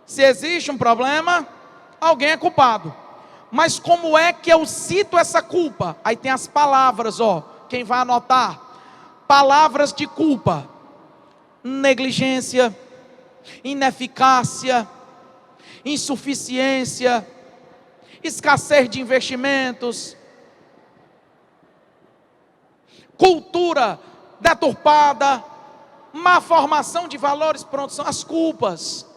A: Se existe um problema, alguém é culpado. Mas como é que eu cito essa culpa? Aí tem as palavras, quem vai anotar? Palavras de culpa: negligência, ineficácia, insuficiência, escassez de investimentos, cultura deturpada, má formação de valores. Pronto, são as culpas.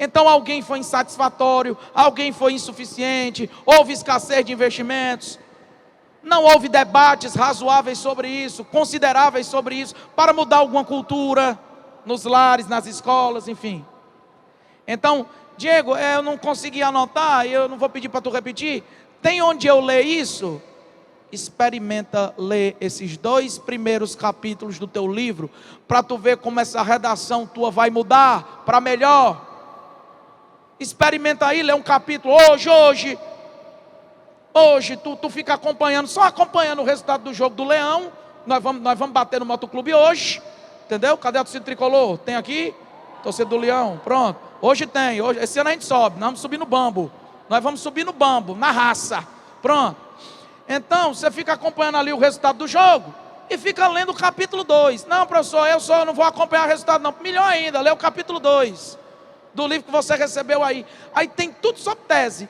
A: Então alguém foi insatisfatório, alguém foi insuficiente, houve escassez de investimentos, não houve debates razoáveis sobre isso, consideráveis sobre isso, para mudar alguma cultura nos lares, nas escolas, enfim. Então, Diego, eu não consegui anotar, eu não vou pedir para tu repetir. Tem onde eu ler isso? experimenta ler esses 2 primeiros capítulos do teu livro, para tu ver como essa redação tua vai mudar para melhor. Experimenta aí, lê um capítulo hoje tu fica acompanhando, só acompanhando o resultado do jogo do Leão. Nós vamos bater no Motoclube hoje, entendeu? Cadê a torcida tricolor? Tem aqui? Torcida do Leão, pronto. Hoje tem, esse ano a gente sobe, nós vamos subir no bambo. Nós vamos subir no bambo, na raça, pronto. Então, você fica acompanhando ali o resultado do jogo e fica lendo o capítulo 2. Não, professor, eu não vou acompanhar o resultado não. Melhor ainda, lê o capítulo 2 do livro que você recebeu aí. Aí tem tudo sobre tese.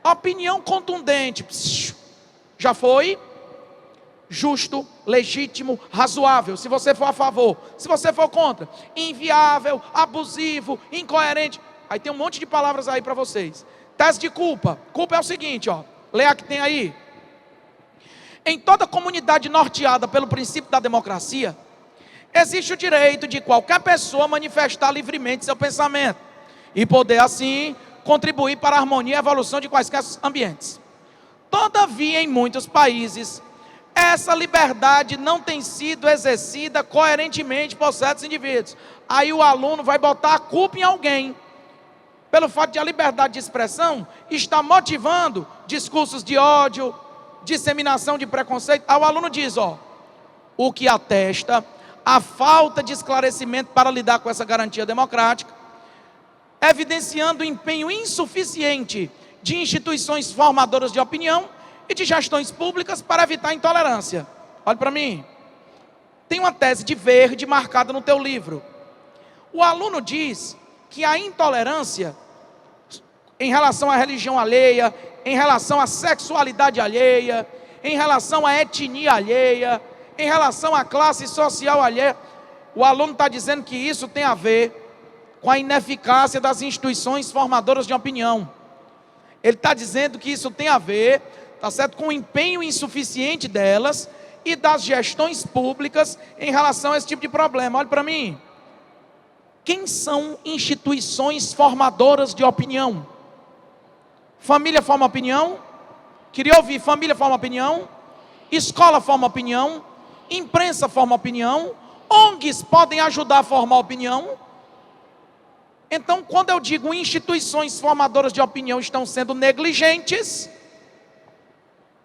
A: Opinião contundente. Já foi. Justo, legítimo, razoável, se você for a favor. Se você for contra, inviável, abusivo, incoerente. Aí tem um monte de palavras aí para vocês. Tese de culpa. Culpa é o seguinte, ó. Lê a que tem aí. Em toda comunidade norteada pelo princípio da democracia, existe o direito de qualquer pessoa manifestar livremente seu pensamento e poder assim contribuir para a harmonia e evolução de quaisquer ambientes. Todavia, em muitos países, essa liberdade não tem sido exercida coerentemente por certos indivíduos. Aí o aluno vai botar a culpa em alguém, pelo fato de a liberdade de expressão estar motivando discursos de ódio, disseminação de preconceito. Aí o aluno diz, o que atesta a falta de esclarecimento para lidar com essa garantia democrática, evidenciando o empenho insuficiente de instituições formadoras de opinião e de gestões públicas para evitar a intolerância. Olha para mim, tem uma tese de verde marcada no teu livro. O aluno diz que a intolerância em relação à religião alheia, em relação à sexualidade alheia, em relação à etnia alheia, em relação à classe social alheia, o aluno está dizendo que isso tem a ver com a ineficácia das instituições formadoras de opinião. Ele está dizendo que isso tem a ver, tá certo, com o empenho insuficiente delas e das gestões públicas em relação a esse tipo de problema. Olha para mim. Quem são instituições formadoras de opinião? Família forma opinião? Queria ouvir, família forma opinião? Escola forma opinião? Imprensa forma opinião? ONGs podem ajudar a formar opinião? Então, quando eu digo instituições formadoras de opinião estão sendo negligentes,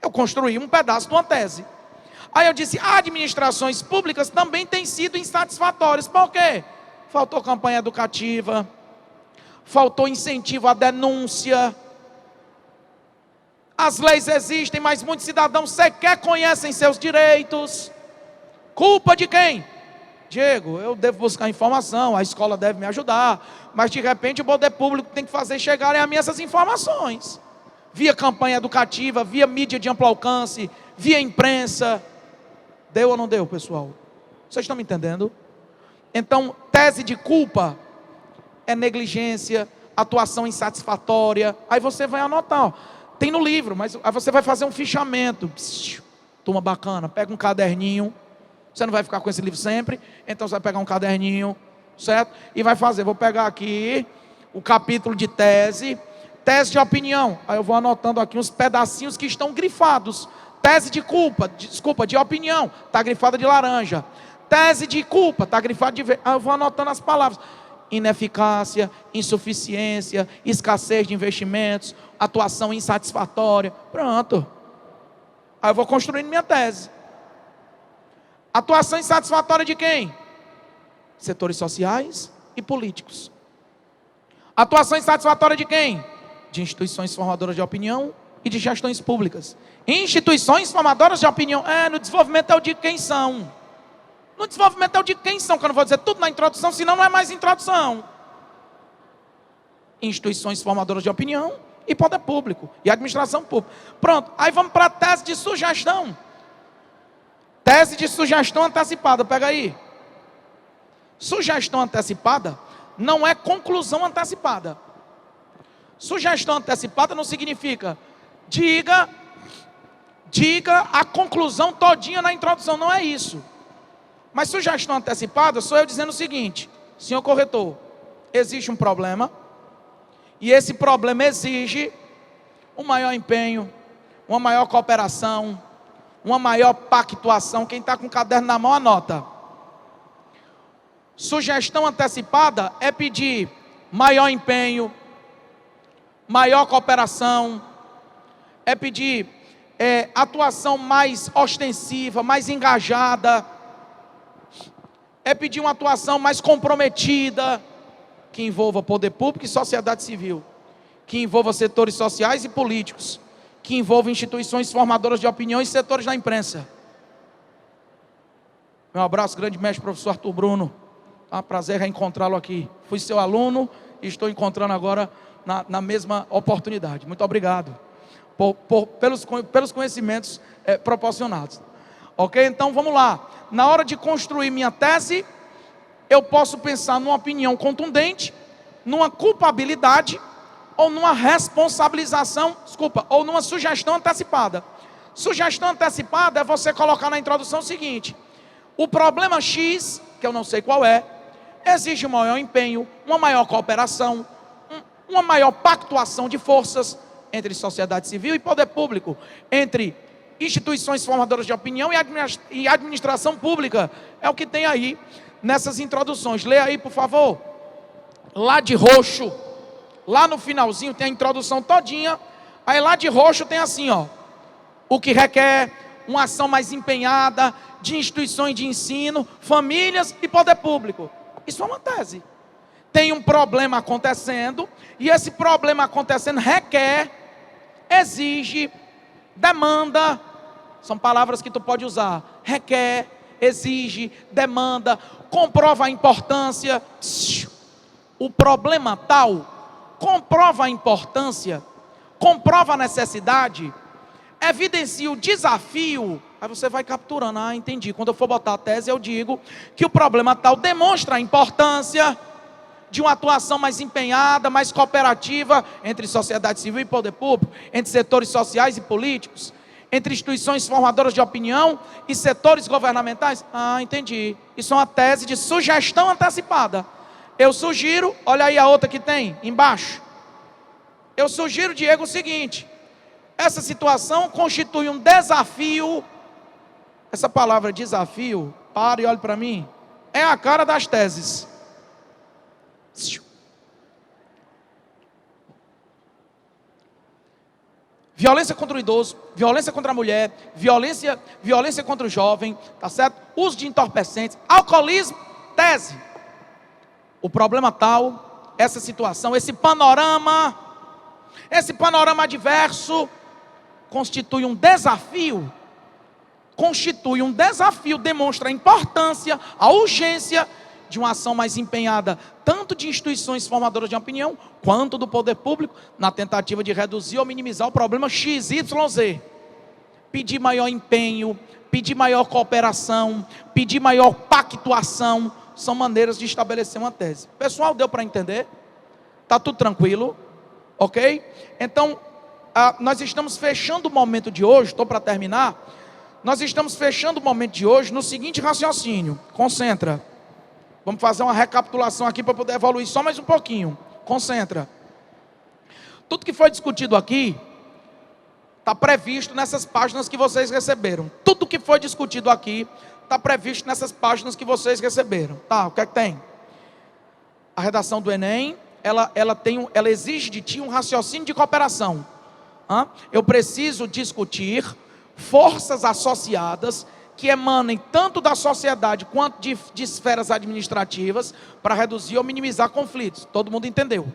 A: eu construí um pedaço de uma tese. Aí eu disse, administrações públicas também têm sido insatisfatórias. Por quê? Faltou campanha educativa, faltou incentivo à denúncia. As leis existem, mas muitos cidadãos sequer conhecem seus direitos. Culpa de quem? Diego, eu devo buscar informação, a escola deve me ajudar, mas de repente o poder público tem que fazer chegarem a mim essas informações. Via campanha educativa, via mídia de amplo alcance, via imprensa. Deu ou não deu, pessoal? Vocês estão me entendendo? Então, tese de culpa é negligência, atuação insatisfatória. Aí você vai anotar, tem no livro, mas aí você vai fazer um fichamento. Turma bacana, pega um caderninho. Você não vai ficar com esse livro sempre, então você vai pegar um caderninho, certo? E vai fazer, vou pegar aqui o capítulo de tese, tese de opinião. Aí eu vou anotando aqui uns pedacinhos que estão grifados. Tese de culpa, de opinião, está grifada de laranja. Tese de culpa, está grifada de verde. Aí eu vou anotando as palavras. Ineficácia, insuficiência, escassez de investimentos, atuação insatisfatória. Pronto. Aí eu vou construindo minha tese. Atuação insatisfatória de quem? Setores sociais e políticos. Atuação insatisfatória de quem? De instituições formadoras de opinião e de gestões públicas. Instituições formadoras de opinião. No desenvolvimento eu digo quem são. No desenvolvimento eu digo quem são, que eu não vou dizer tudo na introdução, senão não é mais introdução. Instituições formadoras de opinião e poder público. E administração pública. Pronto, aí vamos para a tese de sugestão. Tese de sugestão antecipada, pega aí. Sugestão antecipada não é conclusão antecipada. Sugestão antecipada não significa diga a conclusão todinha na introdução, não é isso. Mas sugestão antecipada sou eu dizendo o seguinte: senhor corretor, existe um problema e esse problema exige um maior empenho, uma maior cooperação, uma maior pactuação. Quem está com o caderno na mão, anota. Sugestão antecipada é pedir maior empenho, maior cooperação, é pedir atuação mais ostensiva, mais engajada, é pedir uma atuação mais comprometida, que envolva poder público e sociedade civil, que envolva setores sociais e políticos, que envolva instituições formadoras de opinião e setores da imprensa. Meu abraço, grande mestre, professor Arthur Bruno. É um prazer reencontrá-lo aqui. Fui seu aluno e estou encontrando agora na mesma oportunidade. Muito obrigado pelos conhecimentos proporcionados. Ok? Então vamos lá. Na hora de construir minha tese, eu posso pensar numa opinião contundente, numa culpabilidade ou numa responsabilização, ou numa sugestão antecipada. Sugestão antecipada é você colocar na introdução o seguinte: o problema X, que eu não sei qual é, exige um maior empenho, uma maior cooperação, uma maior pactuação de forças entre sociedade civil e poder público, entre instituições formadoras de opinião e administração pública. É o que tem aí nessas introduções. Lê aí, por favor. Lá de roxo, lá no finalzinho tem a introdução todinha. Aí lá de roxo tem assim, ó: o que requer uma ação mais empenhada de instituições de ensino, famílias e poder público. Isso é uma tese. Tem um problema acontecendo, e esse problema acontecendo requer, exige, demanda. São palavras que tu pode usar. Requer, exige, demanda, comprova a importância. O problema tal comprova a importância, comprova a necessidade, evidencia o desafio. Aí você vai capturando. Ah, entendi. Quando eu for botar a tese, eu digo que o problema tal demonstra a importância de uma atuação mais empenhada, mais cooperativa entre sociedade civil e poder público, entre setores sociais e políticos, entre instituições formadoras de opinião e setores governamentais. Ah, entendi. Isso é uma tese de sugestão antecipada. Eu sugiro, olha aí a outra que tem embaixo. Eu sugiro, Diego, o seguinte: essa situação constitui um desafio. Essa palavra desafio, para e olhe para mim, é a cara das teses. Violência contra o idoso, violência contra a mulher, violência contra o jovem, tá certo? Uso de entorpecentes, alcoolismo, tese. O problema tal, essa situação, esse panorama adverso constitui um desafio, demonstra a importância, a urgência de uma ação mais empenhada, tanto de instituições formadoras de opinião, quanto do poder público, na tentativa de reduzir ou minimizar o problema XYZ. Pedir maior empenho, pedir maior cooperação, pedir maior pactuação, são maneiras de estabelecer uma tese. Pessoal, deu para entender? Está tudo tranquilo? Ok? Então, nós estamos fechando o momento de hoje, estou para terminar. Nós estamos fechando o momento de hoje no seguinte raciocínio. Concentra. Vamos fazer uma recapitulação aqui para poder evoluir só mais um pouquinho. Concentra. Tudo que foi discutido aqui está previsto nessas páginas que vocês receberam. Tudo que foi discutido aqui está previsto nessas páginas que vocês receberam. Tá, o que é que tem? A redação do Enem, ela exige de ti um raciocínio de cooperação. Eu preciso discutir forças associadas que emanem tanto da sociedade quanto de esferas administrativas para reduzir ou minimizar conflitos. Todo mundo entendeu?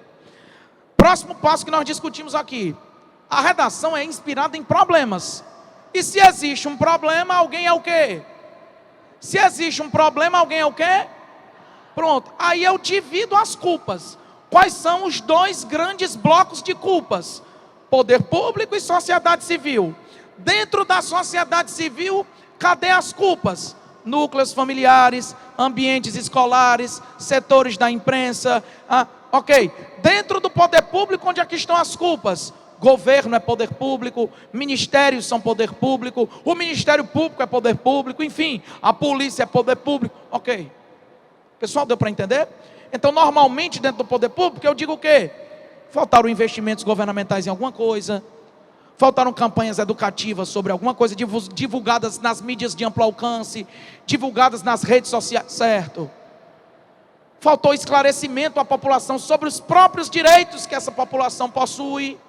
A: Próximo passo que nós discutimos aqui. A redação é inspirada em problemas. E se existe um problema, alguém é o quê? Se existe um problema, alguém é o quê? Pronto. Aí eu divido as culpas. Quais são os dois grandes blocos de culpas? Poder público e sociedade civil. Dentro da sociedade civil, cadê as culpas? Núcleos familiares, ambientes escolares, setores da imprensa. Ok. Dentro do poder público, onde é que estão as culpas? Governo é poder público, ministérios são poder público, o Ministério Público é poder público, enfim, a polícia é poder público. Ok. Pessoal, deu para entender? Então, normalmente, dentro do poder público, eu digo o quê? Faltaram investimentos governamentais em alguma coisa, faltaram campanhas educativas sobre alguma coisa divulgadas nas mídias de amplo alcance, divulgadas nas redes sociais, certo? Faltou esclarecimento à população sobre os próprios direitos que essa população possui.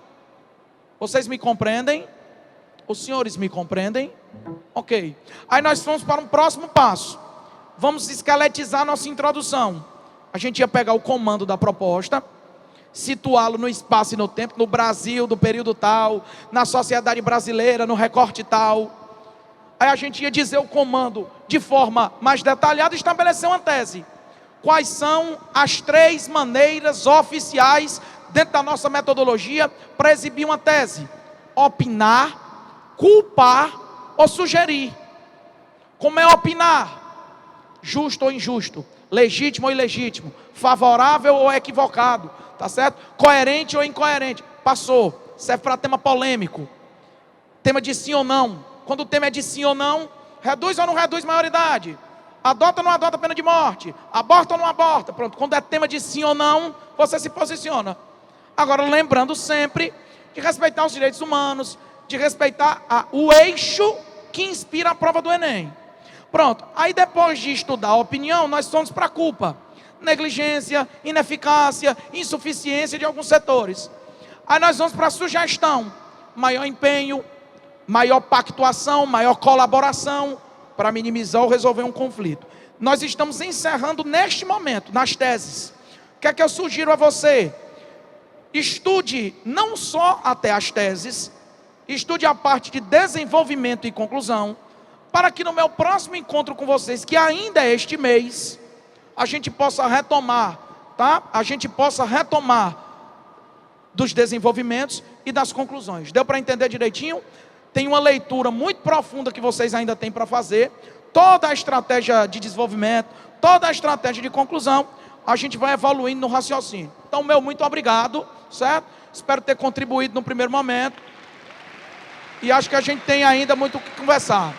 A: Vocês me compreendem? Os senhores me compreendem? Ok. Aí nós vamos para um próximo passo. Vamos esqueletizar nossa introdução. A gente ia pegar o comando da proposta, situá-lo no espaço e no tempo, no Brasil, do período tal, na sociedade brasileira, no recorte tal. Aí a gente ia dizer o comando de forma mais detalhada e estabelecer uma tese. Quais são as 3 maneiras oficiais dentro da nossa metodologia para exibir uma tese? Opinar, culpar ou sugerir. Como é opinar? Justo ou injusto, legítimo ou ilegítimo, favorável ou equivocado, tá certo? Coerente ou incoerente. Passou. Serve para tema polêmico. Tema de sim ou não. Quando o tema é de sim ou não, reduz ou não reduz maioridade? Adota ou não adota pena de morte? Aborta ou não aborta? Pronto, quando é tema de sim ou não, você se posiciona. Agora, lembrando sempre de respeitar os direitos humanos, de respeitar o eixo que inspira a prova do Enem. Pronto, aí depois de estudar a opinião, nós vamos para a culpa. Negligência, ineficácia, insuficiência de alguns setores. Aí nós vamos para a sugestão. Maior empenho, maior pactuação, maior colaboração para minimizar ou resolver um conflito. Nós estamos encerrando neste momento, nas teses. O que é que eu sugiro a você? Estude não só até as teses, estude a parte de desenvolvimento e conclusão, para que no meu próximo encontro com vocês, que ainda é este mês, a gente possa retomar, tá? A gente possa retomar dos desenvolvimentos e das conclusões. Deu para entender direitinho? Tem uma leitura muito profunda que vocês ainda têm para fazer. Toda a estratégia de desenvolvimento, toda a estratégia de conclusão, a gente vai evoluindo no raciocínio. Então, meu muito obrigado, certo? Espero ter contribuído no primeiro momento. E acho que a gente tem ainda muito o que conversar.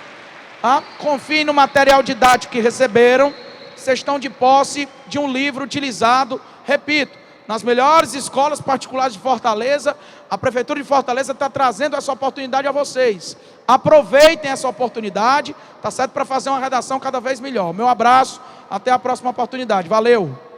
A: Confiem no material didático que receberam. Vocês estão de posse de um livro utilizado, repito, nas melhores escolas particulares de Fortaleza. A Prefeitura de Fortaleza está trazendo essa oportunidade a vocês. Aproveitem essa oportunidade, tá certo? Para fazer uma redação cada vez melhor. Meu abraço, até a próxima oportunidade. Valeu!